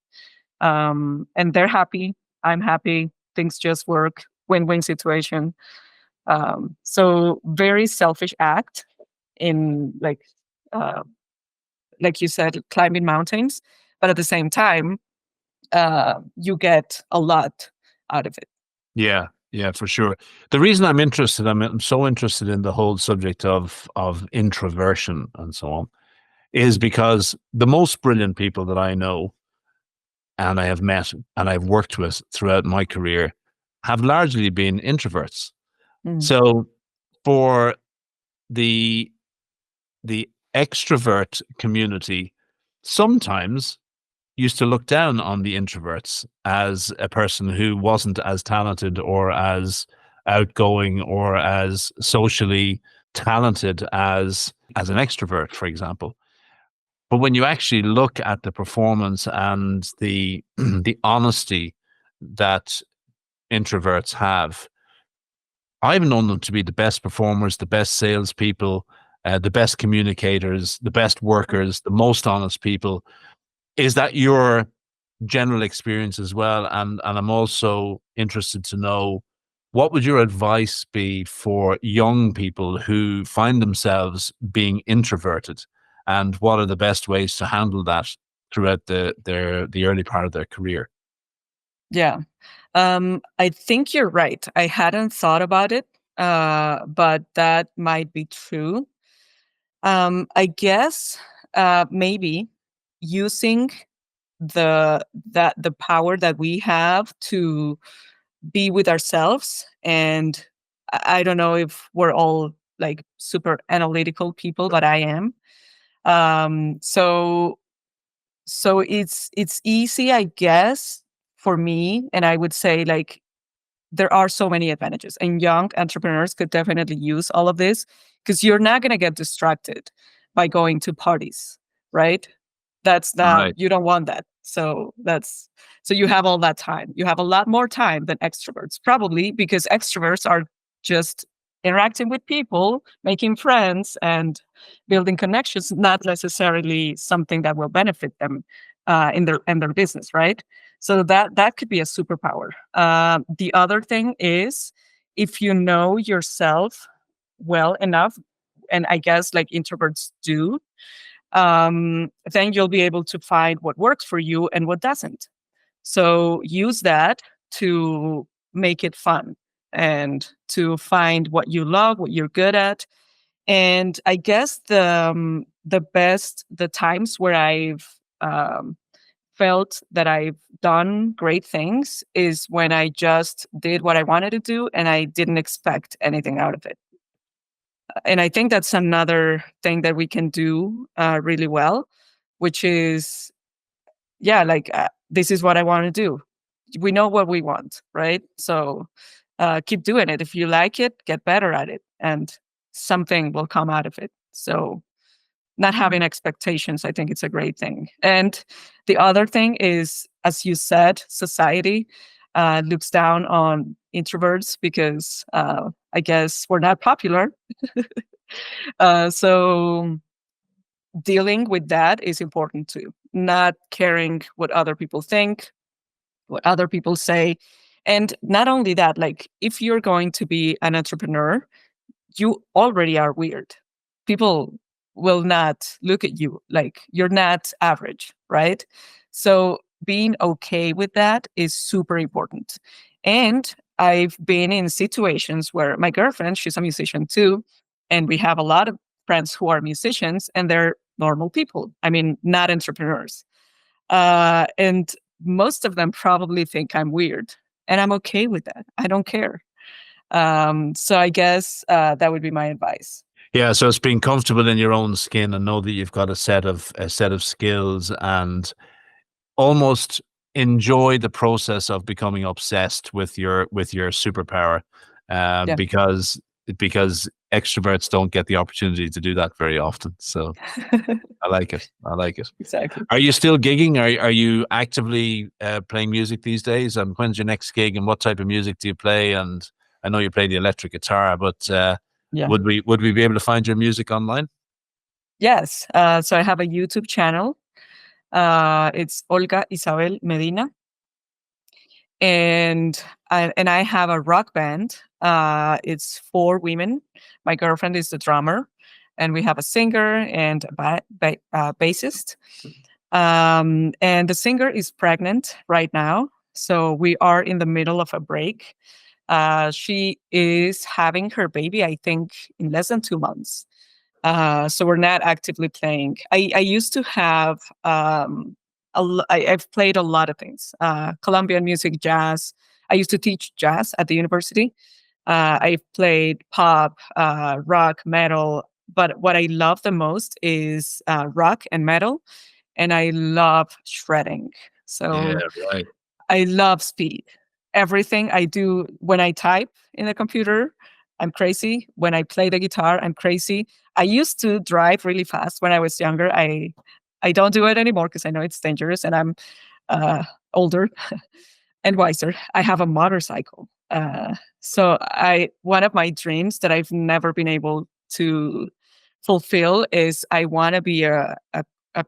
And they're happy, I'm happy, things just work, win-win situation. So very selfish act in, uh, like you said, climbing mountains, but at the same time, you get a lot out of it. Yeah, yeah, for sure. The reason I'm so interested in the whole subject of introversion and so on, is because the most brilliant people that I know and I have met and I've worked with throughout my career have largely been introverts. Mm. So for the the extrovert community, sometimes used to look down on the introverts as a person who wasn't as talented or as outgoing or as socially talented as an extrovert, for example. But when you actually look at the performance and the the honesty that introverts have, I've known them to be the best performers, the best salespeople, the best communicators, the best workers, the most honest people. Is that your general experience as well? And I'm also interested to know, what would your advice be for young people who find themselves being introverted and what are the best ways to handle that throughout the early part of their career? Yeah. I think you're right. I hadn't thought about it, but that might be true. I guess maybe using the power that we have to be with ourselves, and I don't know if we're all like super analytical people, but I am. So it's easy, I guess, for me, and I would say like there are so many advantages, and young entrepreneurs could definitely use all of this because you're not going to get distracted by going to parties, right? That's not, Right. you don't want that. So you have all that time. You have a lot more time than extroverts, probably because extroverts are just interacting with people, making friends, and building connections, not necessarily something that will benefit them in their business, right? So that could be a superpower. The other thing is if you know yourself well enough, and I guess like introverts do, then you'll be able to find what works for you and what doesn't. So use that to make it fun and to find what you love, what you're good at. And I guess the times where I've felt that I've done great things is when I just did what I wanted to do and I didn't expect anything out of it. And I think that's another thing that we can do really well, which is, yeah, like this is what I want to do. We know what we want, right? So keep doing it. If you like it, get better at it, and something will come out of it. So not having expectations, I think it's a great thing. And the other thing is, as you said, society looks down on introverts because I guess we're not popular. So dealing with that is important too. Not caring what other people think, what other people say. And not only that, like if you're going to be an entrepreneur, you already are weird. People will not look at you like you're not average, right? So being okay with that is super important. And I've been in situations where my girlfriend, she's a musician too, and we have a lot of friends who are musicians and they're normal people. I mean, not entrepreneurs. And most of them probably think I'm weird, and I'm okay with that. I don't care. So I guess that would be my advice. Yeah, so it's being comfortable in your own skin and know that you've got a set of skills, and almost enjoy the process of becoming obsessed with your superpower, Yeah, because extroverts don't get the opportunity to do that very often. So I like it. I like it. exactly. Are you still gigging? Are you actively playing music these days? And when's your next gig? And what type of music do you play? And I know you play the electric guitar, but Yeah. would we be able to find your music online? Yes. So I have a YouTube channel. It's Olga Isabel Medina, and I have a rock band. It's 4 women. My girlfriend is the drummer, and we have a singer and a bassist. And the singer is pregnant right now, so we are in the middle of a break. She is having her baby, I think, in less than 2 months. So we're not actively playing. I used to have I've played a lot of things. Colombian music, jazz. I used to teach jazz at the university. I've played pop, rock, metal. But what I love the most is rock and metal, and I love shredding. Yeah, So right. I love speed. Everything I do when I type in the computer, I'm crazy. When I play the guitar, I'm crazy. I used to drive really fast when I was younger. I don't do it anymore because I know it's dangerous and I'm older and wiser. I have a motorcycle. So I one of my dreams that I've never been able to fulfill is I want to be a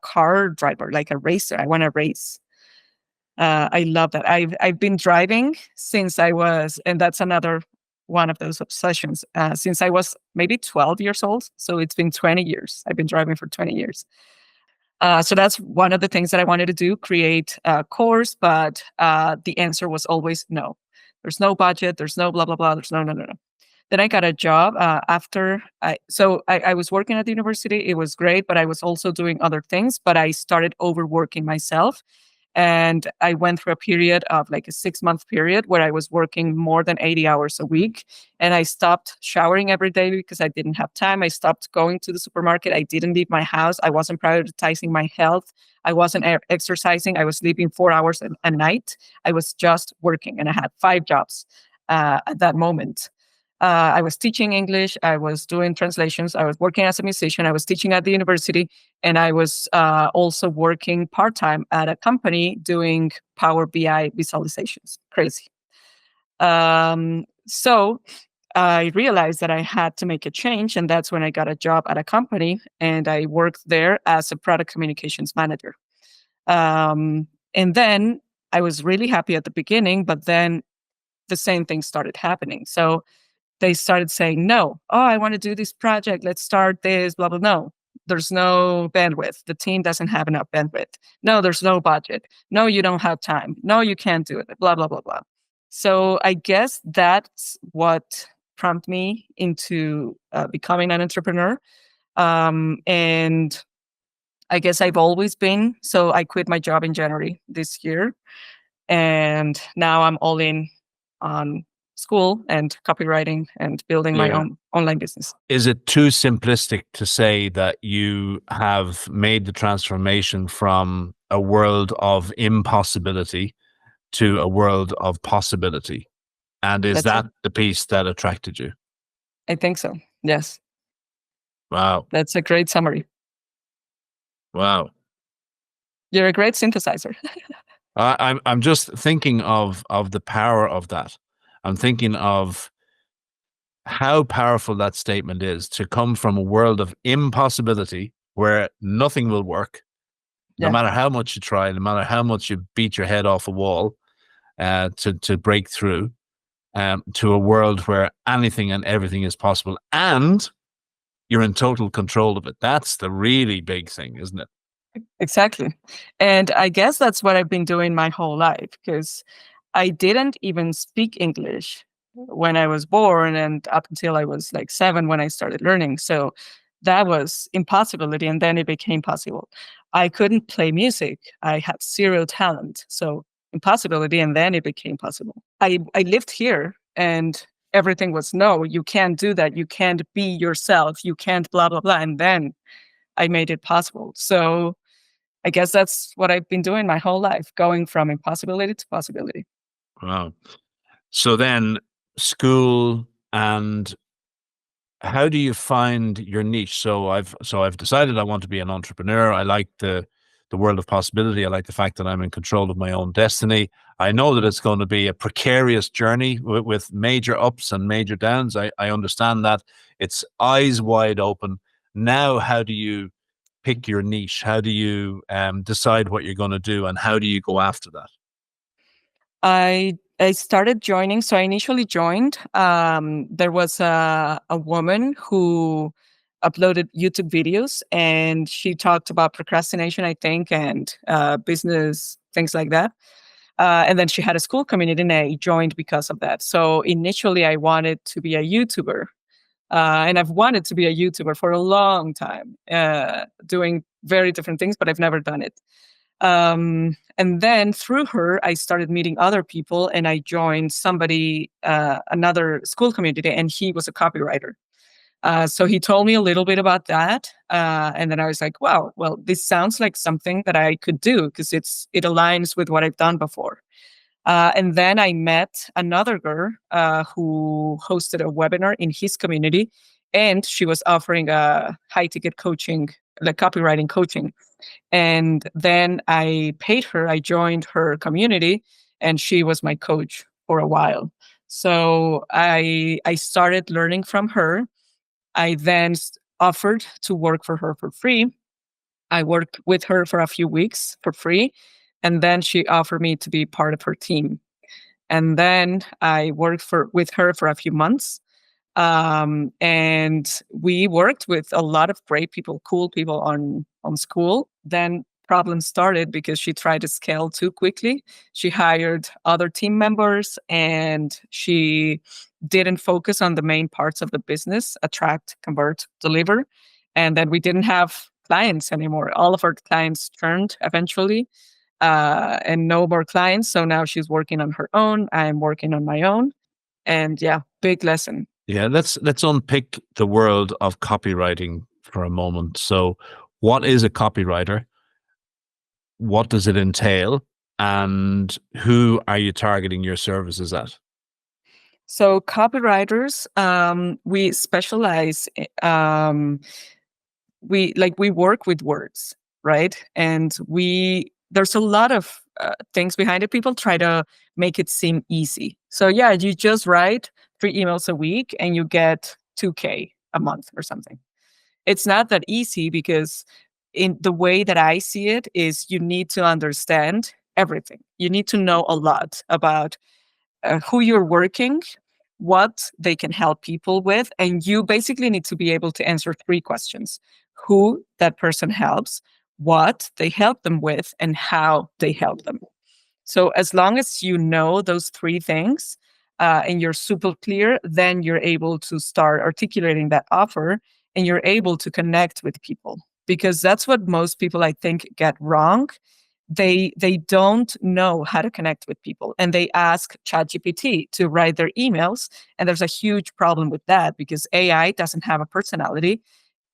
car driver, like a racer. I want to race. I love that. I've been driving since I was, and that's another one of those obsessions since I was maybe 12 years old. So it's been 20 years. I've been driving for 20 years. So that's one of the things that I wanted to do, create a course, but the answer was always no. There's no budget, there's no blah, blah, blah, there's no, no, no, no. Then I got a job after I was working at the university. It was great, but I was also doing other things, but I started overworking myself. And I went through a period of like a 6-month period where I was working more than 80 hours a week. And I stopped showering every day because I didn't have time. I stopped going to the supermarket. I didn't leave my house. I wasn't prioritizing my health. I wasn't exercising. I was sleeping 4 hours a night. I was just working, and I had 5 jobs at that moment. I was teaching English. I was doing translations. I was working as a musician. I was teaching at the university. And I was also working part-time at a company doing Power BI visualizations. Crazy. So I realized that I had to make a change. And that's when I got a job at a company. And I worked there as a product communications manager. And then I was really happy at the beginning, but then the same thing started happening. So they started saying, no, oh, I want to do this project. Let's start this, blah, blah. No, there's no bandwidth. The team doesn't have enough bandwidth. No, there's no budget. No, you don't have time. No, you can't do it, blah, blah, blah, blah. So I guess that's what prompted me into becoming an entrepreneur. And I guess I've always been. So I quit my job in January this year. And now I'm all in on school and copywriting and building my own online business. Is it too simplistic to say that you have made the transformation from a world of impossibility to a world of possibility? And is that the piece that attracted you? I think so. Yes. Wow. That's a great summary. Wow. You're a great synthesizer. I'm just thinking of the power of that. I'm thinking of how powerful that statement is, to come from a world of impossibility where nothing will work, no matter how much you try, no matter how much you beat your head off a wall to break through, to a world where anything and everything is possible, and you're in total control of it. That's the really big thing, isn't it? Exactly. And I guess that's what I've been doing my whole life, because I didn't even speak English when I was born and up until I was like 7 when I started learning. So that was impossibility. And then it became possible. I couldn't play music. I had 0 talent. So impossibility. And then it became possible. I lived here and everything was no, you can't do that. You can't be yourself. You can't blah, blah, blah. And then I made it possible. So I guess that's what I've been doing my whole life, going from impossibility to possibility. Wow. So then school, and how do you find your niche? So I've decided I want to be an entrepreneur. I like the world of possibility. I like the fact that I'm in control of my own destiny. I know that it's going to be a precarious journey with major ups and major downs. I understand that. It's eyes wide open. Now, how do you pick your niche? How do you decide what you're going to do, and how do you go after that? I started joining. So I initially joined. There was a woman who uploaded YouTube videos, and she talked about procrastination, I think, and business, things like that. And then she had a school community, and I joined because of that. So initially, I wanted to be a YouTuber. And I've wanted to be a YouTuber for a long time, doing very different things, but I've never done it. And then through her, I started meeting other people, and I joined another school community, and he was a copywriter. So he told me a little bit about that. And then I was like, wow, well, this sounds like something that I could do because it aligns with what I've done before. And then I met another girl who hosted a webinar in his community, and she was offering a high ticket coaching, like copywriting coaching. And then I paid her, I joined her community, and she was my coach for a while. So I started learning from her. I then offered to work for her for free. I worked with her for a few weeks for free. And then she offered me to be part of her team. And then I worked with her for a few months. And we worked with a lot of great people, cool people on school. Then problems started because she tried to scale too quickly. She hired other team members and she didn't focus on the main parts of the business: attract, convert, deliver. And then we didn't have clients anymore. All of our clients turned eventually, and no more clients. So now she's working on her own. I'm working on my own. And yeah, big lesson. Yeah, let's unpick the world of copywriting for a moment. So, what is a copywriter? What does it entail? And who are you targeting your services at? So copywriters, we specialize. We work with words, right? And we there's a lot of things behind it. People try to make it seem easy. So yeah, you just write 3 emails a week and you get 2K a month or something. It's not that easy because in the way that I see it is you need to understand everything. You need to know a lot about who you're working, what they can help people with, and you basically need to be able to answer 3 questions: who that person helps, what they help them with, and how they help them. So as long as you know those 3 things, and you're super clear, then you're able to start articulating that offer and you're able to connect with people. Because that's what most people, I think, get wrong. They don't know how to connect with people and they ask ChatGPT to write their emails. And there's a huge problem with that because AI doesn't have a personality,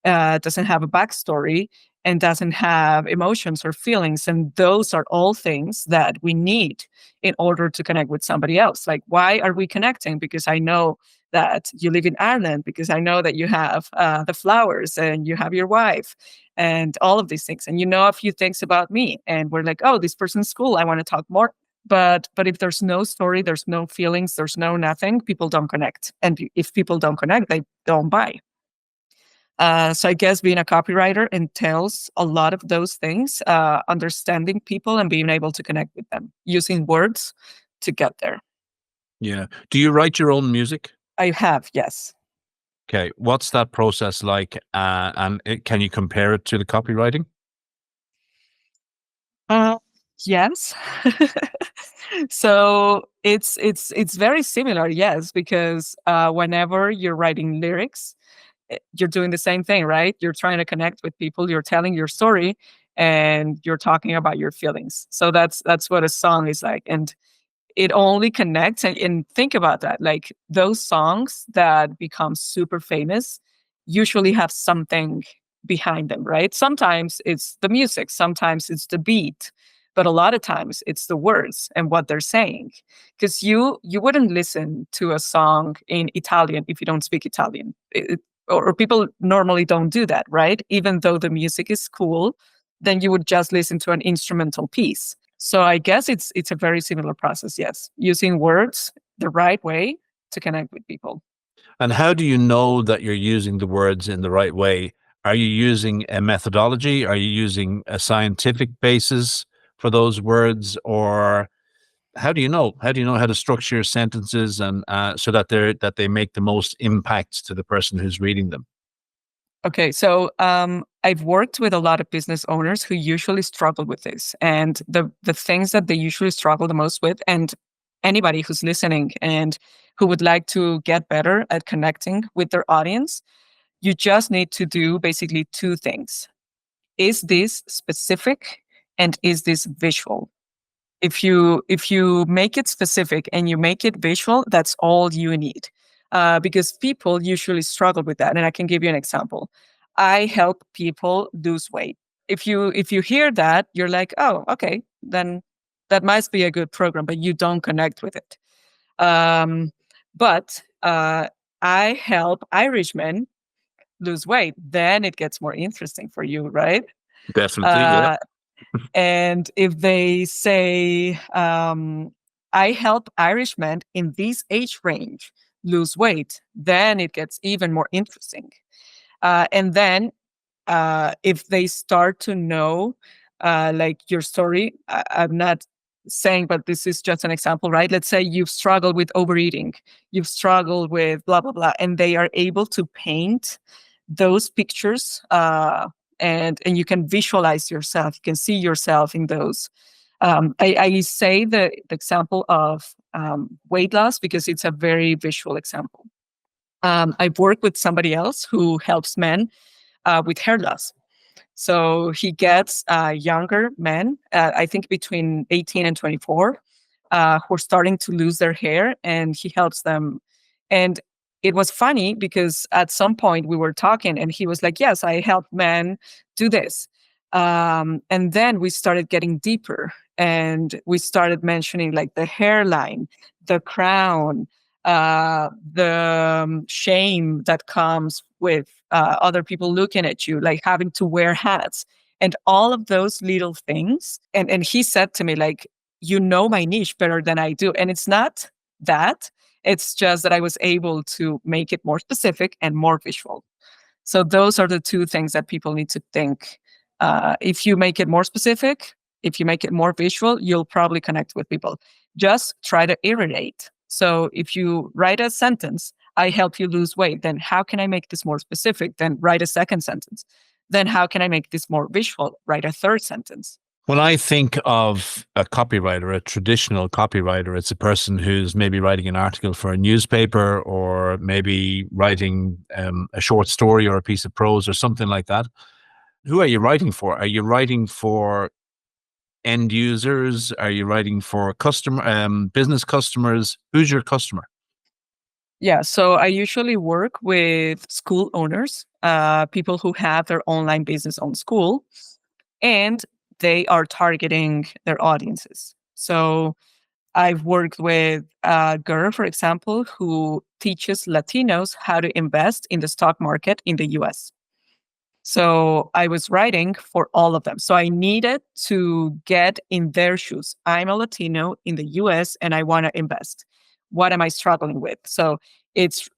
doesn't have a backstory, and doesn't have emotions or feelings. And those are all things that we need in order to connect with somebody else. Like, why are we connecting? Because I know that you live in Ireland, because I know that you have the flowers and you have your wife and all of these things. And you know a few things about me. And we're like, oh, this person's cool. I want to talk more. But if there's no story, there's no feelings, there's no nothing, people don't connect. And if people don't connect, they don't buy. So I guess being a copywriter entails a lot of those things, understanding people and being able to connect with them, using words to get there. Yeah. Do you write your own music? I have, yes. Okay. What's that process like? Can you compare it to the copywriting? Uh, yes. So it's very similar, yes, because whenever you're writing lyrics, you're doing the same thing, right? You're trying to connect with people, you're telling your story, and you're talking about your feelings. So that's what a song is like. And it only connects, and think about that, like those songs that become super famous usually have something behind them, right? Sometimes it's the music, sometimes it's the beat, but a lot of times it's the words and what they're saying. Because you wouldn't listen to a song in Italian if you don't speak Italian. Or people normally don't do that, right? Even though the music is cool, then you would just listen to an instrumental piece. So I guess it's a very similar process, yes. Using words the right way to connect with people. And how do you know that you're using the words in the right way? Are you using a methodology? Are you using a scientific basis for those words? Or how do you know? How do you know how to structure your sentences and so that they make the most impact to the person who's reading them? Okay, so I've worked with a lot of business owners who usually struggle with this, and the things that they usually struggle the most with, and anybody who's listening and who would like to get better at connecting with their audience, you just need to do basically 2 things. Is this specific and is this visual? If you make it specific and you make it visual, that's all you need. Because people usually struggle with that. And I can give you an example. I help people lose weight. If you hear that, you're like, oh, okay, then that must be a good program, but you don't connect with it. But I help Irishmen lose weight. Then it gets more interesting for you, right? Definitely, yeah. Uh, and if they say, I help Irishmen in this age range lose weight, then it gets even more interesting. And then if they start to know, like your story, I'm not saying, but this is just an example, right? Let's say you've struggled with overeating, you've struggled with blah, blah, blah, and they are able to paint those pictures, and you can visualize yourself, you can see yourself in those. I say the example of weight loss because it's a very visual example. I've worked with somebody else who helps men with hair loss. So he gets younger men, I think between 18 and 24, who are starting to lose their hair, and he helps them. And it was funny because at some point we were talking, and he was like, "Yes, I help men do this." And then we started getting deeper, and we started mentioning like the hairline, the crown, the shame that comes with other people looking at you, like having to wear hats and all of those little things. And he said to me, like, you know my niche better than I do. And it's not that, it's just that I was able to make it more specific and more visual. So those are the two things that people need to think. If you make it more specific, if you make it more visual, you'll probably connect with people. Just try to iterate. So if you write a sentence, I help you lose weight, then how can I make this more specific? Then write a second sentence. Then how can I make this more visual? Write a third sentence. When I think of a copywriter, a traditional copywriter, it's a person who's maybe writing an article for a newspaper, or maybe writing a short story or a piece of prose or something like that. Who are you writing for? Are you writing for end users? Are you writing for business customers? Who's your customer? Yeah, so I usually work with school owners, people who have their online business on school, and they are targeting their audiences. So I've worked with a girl, for example, who teaches Latinos how to invest in the stock market in the US. So I was writing for all of them. So I needed to get in their shoes. I'm a Latino in the US and I want to invest. What am I struggling with? So it's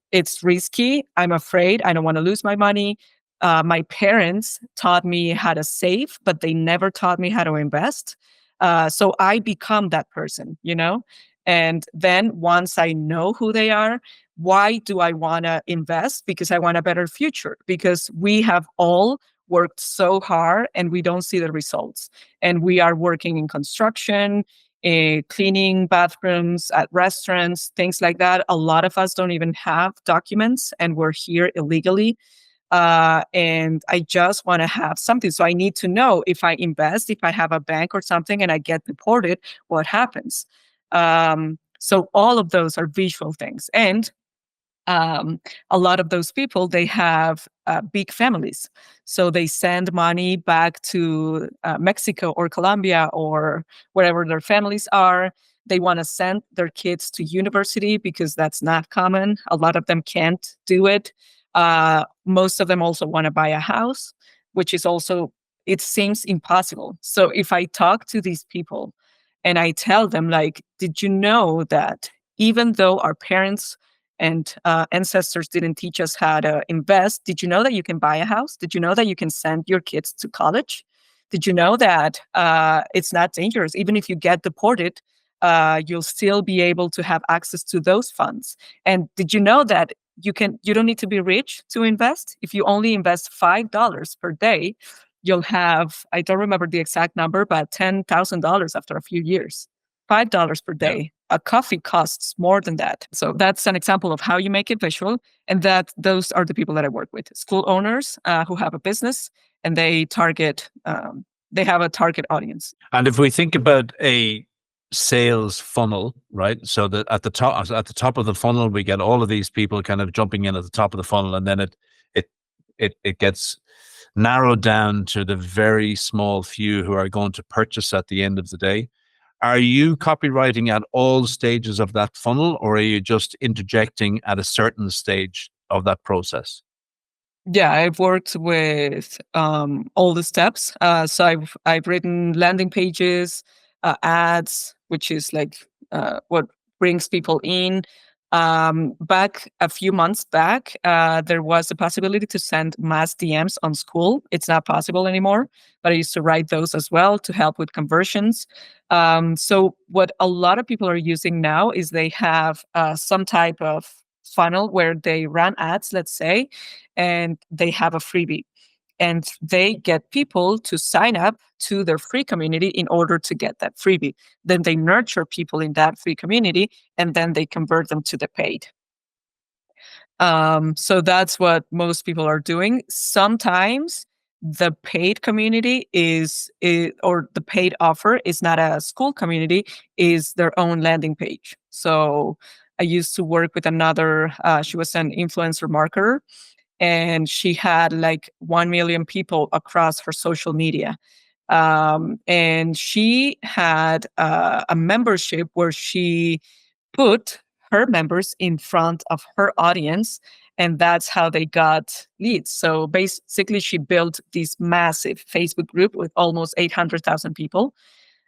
risky. I'm afraid. I don't want to lose my money. My parents taught me how to save, but they never taught me how to invest. So I become that person, you know? And then once I know who they are, why do I want to invest? Because I want a better future, because we have all worked so hard and we don't see the results. And we are working in construction, cleaning bathrooms at restaurants, things like that. A lot of us don't even have documents and we're here illegally. And I just want to have something. So I need to know if I invest, if I have a bank or something and I get deported, what happens? So all of those are visual things. And a lot of those people, they have big families. So they send money back to Mexico or Colombia or wherever their families are. They want to send their kids to university because that's not common. A lot of them can't do it. Most of them also want to buy a house, which is also, it seems impossible. So if I talk to these people and I tell them, like, did you know that even though our parents and ancestors didn't teach us how to invest, did you know that you can buy a house? Did you know that you can send your kids to college? Did you know that it's not dangerous? Even if you get deported, you'll still be able to have access to those funds. And did you know that you don't need to be rich to invest? If you only invest $5 per day, you'll have, I don't remember the exact number, but $10,000 after a few years. $5 per Yeah. day. A coffee costs more than that. So that's an example of how you make it visual. And that those are the people that I work with. School owners who have a business and they have a target audience. And if we think about a sales funnel, right? So that at the top of the funnel, we get all of these people kind of jumping in at the top of the funnel, and then it gets narrowed down to the very small few who are going to purchase at the end of the day. Are you copywriting at all stages of that funnel, or are you just interjecting at a certain stage of that process? Yeah, I've worked with all the steps. So I've written landing pages, ads, which is like what brings people in. Back a few months back, there was a possibility to send mass DMs on school. It's not possible anymore, but I used to write those as well to help with conversions. So what a lot of people are using now is they have some type of funnel where they run ads, let's say, and they have a freebie. And they get people to sign up to their free community in order to get that freebie. Then they nurture people in that free community, and then they convert them to the paid. So that's what most people are doing. Sometimes the paid community or the paid offer is not a school community, is their own landing page. So I used to work with another, she was an influencer marketer, and she had like 1 million people across her social media. And she had a membership where she put her members in front of her audience, and that's how they got leads. So basically, she built this massive Facebook group with almost 800,000 people.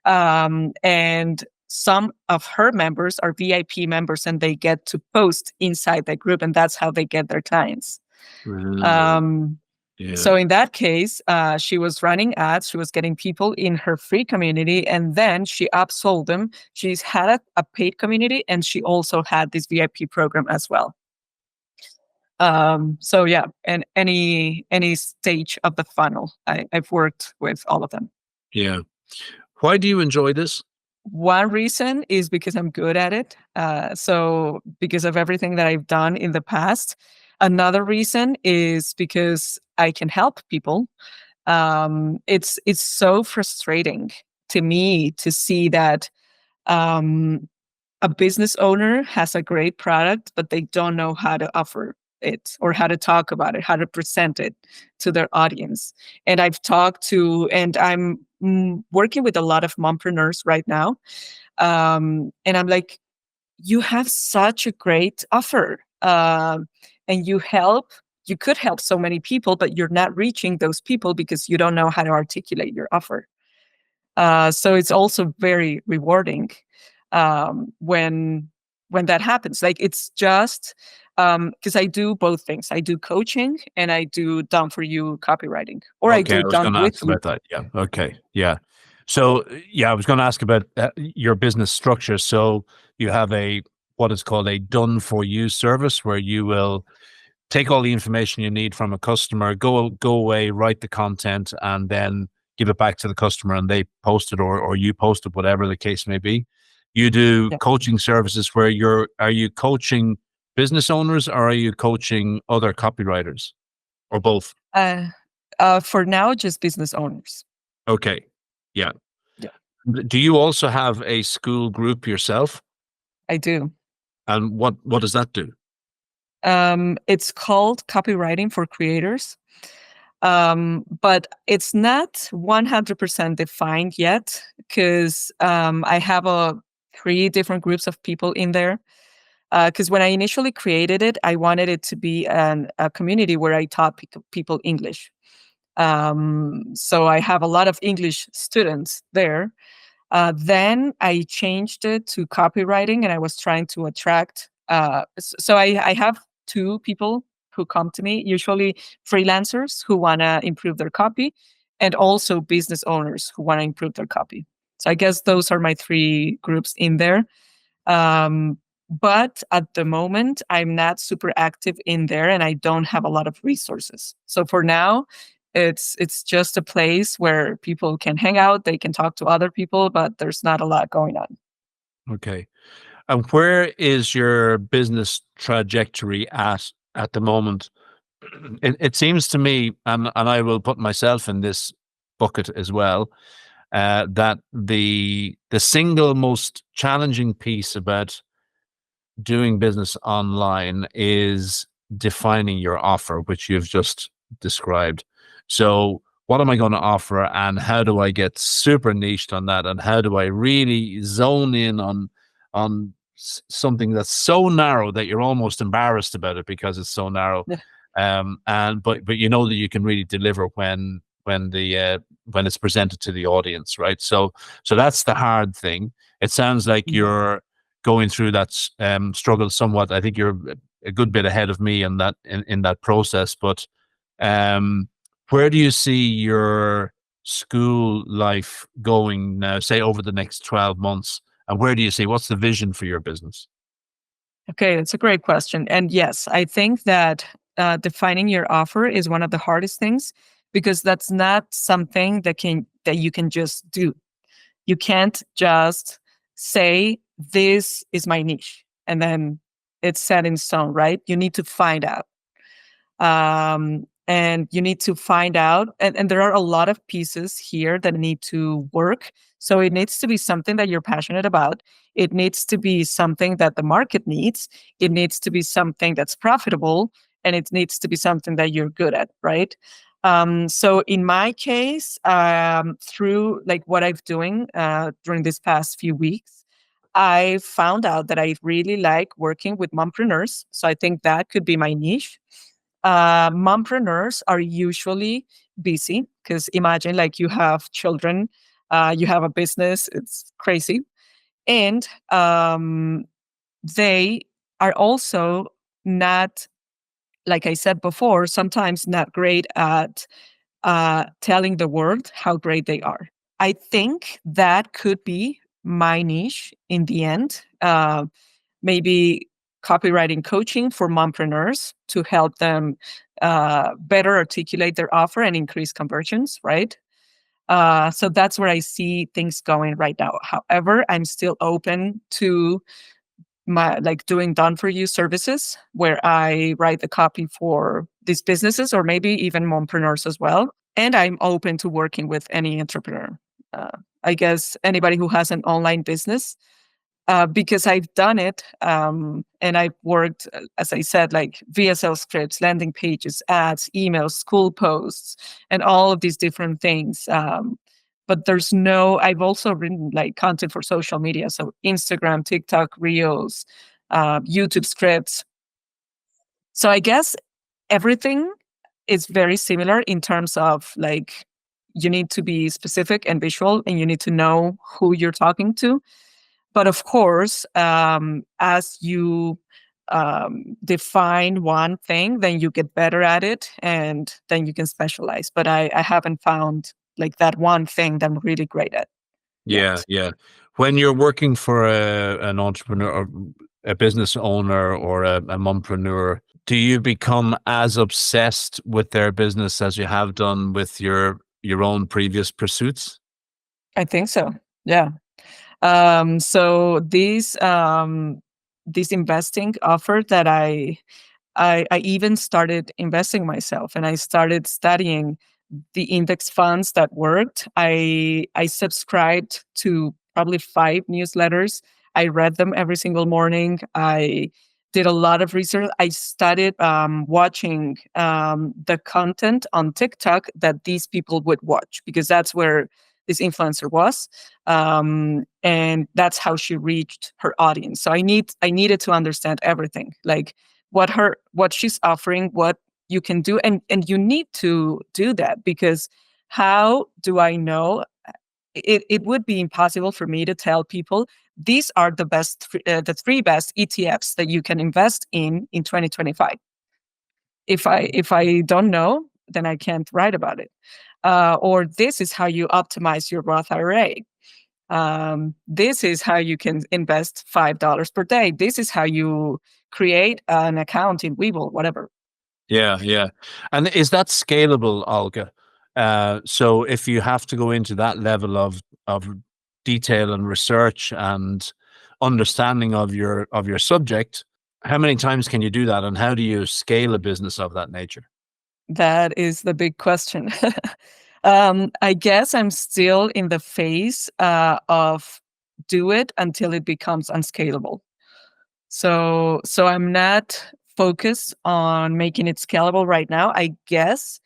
And some of her members are VIP members, and they get to post inside that group, and that's how they get their clients. Um, Yeah. so in that case, she was running ads, she was getting people in her free community, and then she upsold them. She's had a paid community, and she also had this VIP program as well. So yeah, and any stage of the funnel, I've worked with all of them. Yeah. Why do you enjoy this? One reason is because I'm good at it. So because of everything that I've done in the past. Another reason is because I can help people. It's so frustrating to me to see that um, a business owner has a great product, but they don't know how to offer it or how to talk about it, how to present it to their audience. And I'm working with a lot of mompreneurs right now. And I'm like, you have such a great offer. And you could help so many people, but you're not reaching those people because you don't know how to articulate your offer. So it's also very rewarding when that happens. Like it's just because I do both things. I do coaching and I do done for you copywriting, or I Okay, do I was done going to with ask you. about that. Yeah. Okay. Yeah. So, yeah, I was going to ask about your business structure. So, you have what is called a done for you service where you will take all the information you need from a customer, go away, write the content, and then give it back to the customer, and they post it or you post it, whatever the case may be. You do Yeah. coaching services where are you coaching business owners or are you coaching other copywriters or both? For now, just business owners. Okay. Yeah. Yeah, Do you also have a school group yourself? I do. And what does that do? It's called Copywriting for Creators. But it's not 100% defined yet because I have 3 different groups of people in there. Because when I initially created it, I wanted it to be a community where I taught people English. So I have a lot of English students there. Then I changed it to copywriting, and I was trying to attract. So I have 2 people who come to me, usually freelancers who want to improve their copy, and also business owners who want to improve their copy. So I guess those are my 3 groups in there. But at the moment, I'm not super active in there, and I don't have a lot of resources. So for now, it's just a place where people can hang out, they can talk to other people, but there's not a lot going on. Okay. And where is your business trajectory at the moment? It seems to me, and I will put myself in this bucket as well, that the single most challenging piece about doing business online is defining your offer, which you've just described. So, what am I going to offer, and how do I get super niched on that, and how do I really zone in on something that's so narrow that you're almost embarrassed about it because it's so narrow. Yeah. But you know that you can really deliver when it's presented to the audience, right? So that's the hard thing. It sounds like Yeah. going through that struggle somewhat. I think you're a good bit ahead of me in that process. But where do you see your school life going now, say over the next 12 months? And where do you see, what's the vision for your business? Okay, that's a great question. And yes, I think that defining your offer is one of the hardest things, because that's not something that you can just do. You can't just say this is my niche and then it's set in stone, right? You need to find out. And you need to find out, and there are a lot of pieces here that need to work. So it needs to be something that you're passionate about. It needs to be something that the market needs. It needs to be something that's profitable, and it needs to be something that you're good at, right? So in my case, through like what I've doing during this past few weeks, I found out that I really like working with mompreneurs. So I think that could be my niche. Mompreneurs are usually busy, because imagine like you have children, you have a business, it's crazy. And they are also not, like I said before, sometimes not great at telling the world how great they are. I think that could be my niche in the end. Maybe copywriting coaching for mompreneurs to help them better articulate their offer and increase conversions, right? So that's where I see things going right now. However, I'm still open to my like doing done for you services where I write the copy for these businesses or maybe even mompreneurs as well. And I'm open to working with any entrepreneur. Uh, I guess anybody who has an online business, because I've done it, and I've worked, as I said, like VSL scripts, landing pages, ads, emails, school posts, and all of these different things. But I've also written like content for social media, so Instagram, TikTok, Reels, YouTube scripts. So I guess everything is very similar in terms of like you need to be specific and visual, and you need to know who you're talking to. But of course, as you define one thing, then you get better at it and then you can specialize. But I haven't found like that one thing that I'm really great at Yeah, yet. yeah. When you're working for an entrepreneur or a business owner or a mompreneur, do you become as obsessed with their business as you have done with your own previous pursuits? I think so. Yeah. So this investing offer that I even started investing myself, and I started studying the index funds that worked. I subscribed to probably 5 newsletters. I read them every single morning. I did a lot of research. I started watching the content on TikTok that these people would watch, because that's where this influencer was, and that's how she reached her audience. So I needed to understand everything, like what she's offering, what you can do, and you need to do that, because how do I know? It would be impossible for me to tell people these are the three best ETFs that you can invest in 2025. If I don't know, then I can't write about it. Or this is how you optimize your Roth IRA. This is how you can invest $5 per day. This is how you create an account in Webull, whatever. Yeah, yeah. And is that scalable, Olga? So if you have to go into that level of detail and research and understanding of your subject, how many times can you do that, and how do you scale a business of that nature? That is the big question. I guess I'm still in the phase of do it until it becomes unscalable. So I'm not focused on making it scalable right now. I guess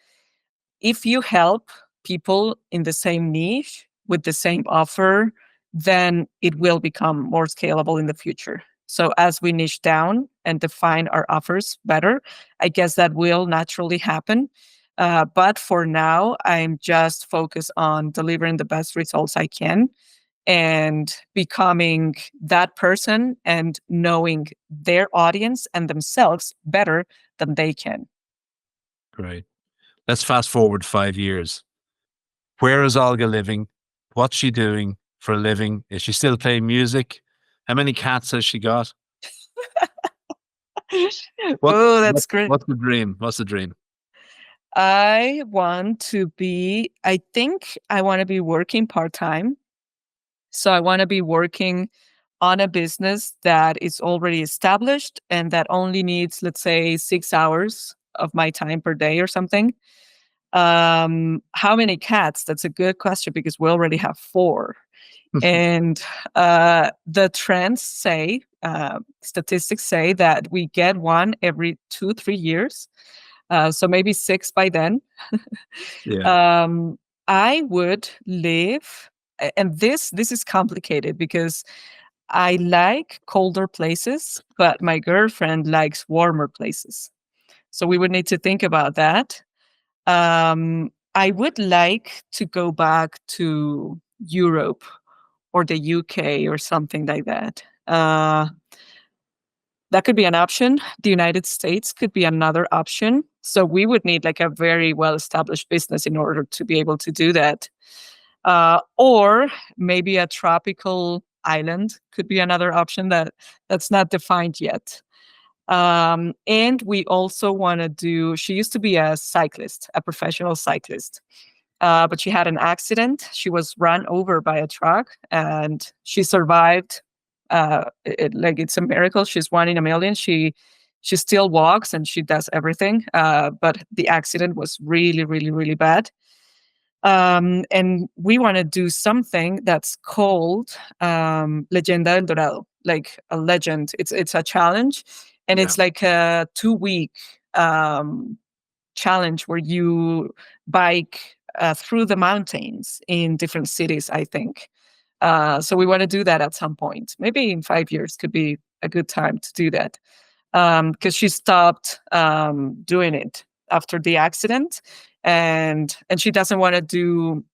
if you help people in the same niche with the same offer, then it will become more scalable in the future. So as we niche down and define our offers better, I guess that will naturally happen. But for now, I'm just focused on delivering the best results I can. and becoming that person and knowing their audience and themselves better than they can. Great. Let's fast forward 5 years. Where is Olga living? What's she doing for a living? Is she still playing music? How many cats has she got? What, Oh, that's great. what's the dream? What's the dream? I want to be, I think I want to be working part time. So I want to be working on a business that is already established and that only needs, let's say, 6 hours of my time per day or something. How many cats? That's a good question because we already have four. And the trends say, statistics say that we get one every 2, 3 years. So maybe six by then. Yeah. I would live, and this is complicated because I like colder places, but my girlfriend likes warmer places. So we would need to think about that. I would like to go back to Europe or the UK or something like that. That could be an option. The United States could be another option. So we would need like a very well established business in order to be able to do that. Or maybe a tropical island could be another option that's not defined yet. And we also want to do, she used to be a cyclist, a professional cyclist. But she had an accident. She was run over by a truck and she survived. Like it's a miracle. She's one in a million. She still walks and she does everything. But the accident was really, really, really bad. And we want to do something that's called Leyenda del Dorado, like a legend. It's a challenge, and Yeah. it's like a 2 week challenge where you bike through the mountains in different cities, I think. So we want to do that at some point. Maybe in 5 years could be a good time to do that. Because she stopped doing it after the accident, and she doesn't want to do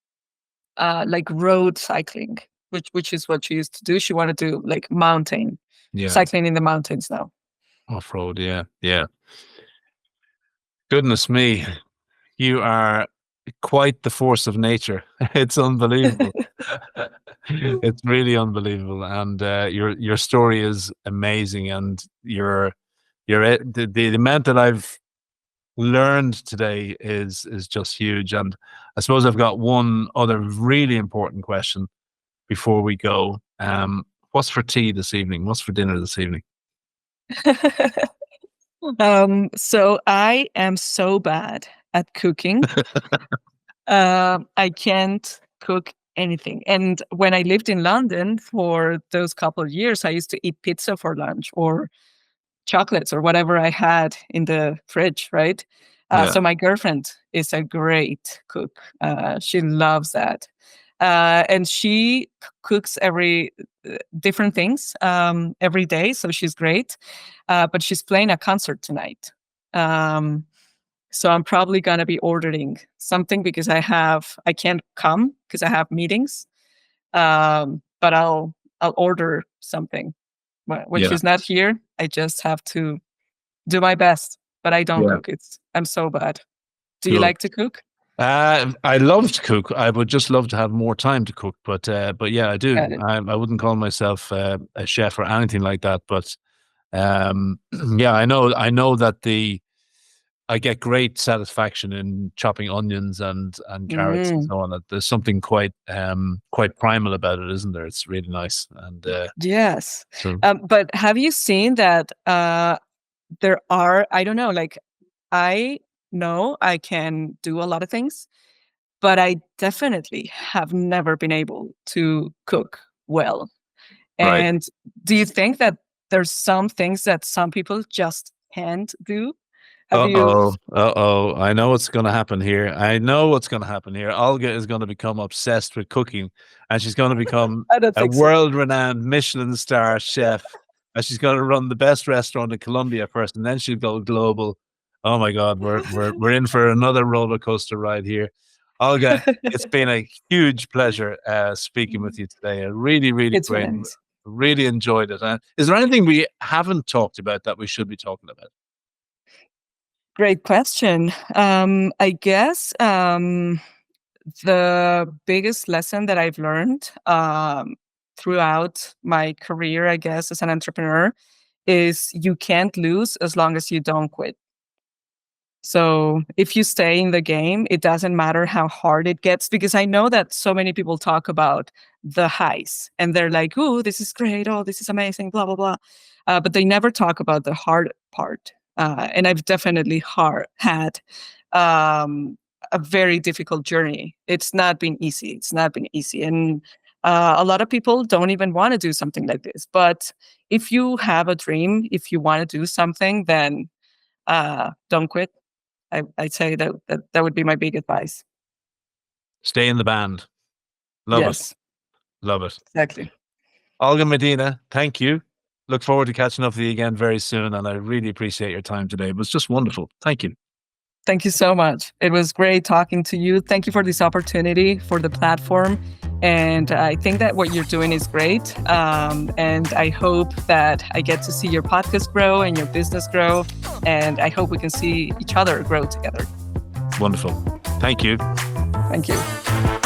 like road cycling, which is what she used to do. She want to do like mountain Yeah. cycling in the mountains now. Off road. Yeah. Yeah. Goodness me. You are quite the force of nature. It's unbelievable. It's really unbelievable. And your story is amazing. And the amount that I've learned today is just huge. And I suppose I've got one other really important question before we go. What's for tea this evening? What's for dinner this evening? So I am so bad at cooking. I can't cook anything. And when I lived in London for those couple of years, I used to eat pizza for lunch or chocolates or whatever I had in the fridge, right? Yeah. So my girlfriend is a great cook. She loves that. And she cooks every different things every day. So she's great. But she's playing a concert tonight. So I'm probably gonna be ordering something because I can't come because I have meetings. But I'll order something. When Yeah. she's not here, I just have to do my best. But I don't Yeah. cook. I'm so bad. Do you Cool. like to cook? I love to cook. I would just love to have more time to cook, but yeah, I do. Got it. I wouldn't call myself a chef or anything like that. But yeah, I know that I get great satisfaction in chopping onions and carrots and Mm, so on. That there's something quite primal about it, isn't there? It's really nice. And yes. so But have you seen that there are, I don't know, like I know I can do a lot of things, but I definitely have never been able to cook well. right. And do you think that there's some things that some people just can't do? Have you Uh-oh. Uh-oh. I know what's going to happen here. I know what's going to happen here. Olga is going to become obsessed with cooking, and she's going to become I don't a think so. world-renowned Michelin star chef. And she's going to run the best restaurant in Colombia first, and then she'll go global. Oh my God, we're in for another roller coaster ride here. Olga, it's been a huge pleasure speaking with you today. Really, really It's great. nice. Really enjoyed it. Is there anything we haven't talked about that we should be talking about? Great question. I guess the biggest lesson that I've learned throughout my career, I guess, as an entrepreneur, is you can't lose as long as you don't quit. So if you stay in the game, it doesn't matter how hard it gets, because I know that so many people talk about the highs and they're like, "Ooh, this is great. Oh, this is amazing, blah, blah, blah." But they never talk about the hard part. And I've definitely had um, a very difficult journey. It's not been easy. It's not been easy. And a lot of people don't even want to do something like this. But if you have a dream, if you want to do something, then don't quit. I'd say that would be my big advice. Stay in the band. Love it. Yes, Love it. exactly. Olga Medina, thank you. Look forward to catching up with you again very soon. And I really appreciate your time today. It was just wonderful. Thank you. Thank you so much. It was great talking to you. Thank you for this opportunity, for the platform. And I think that what you're doing is great. And I hope that I get to see your podcast grow and your business grow. And I hope we can see each other grow together. Wonderful. Thank you. Thank you.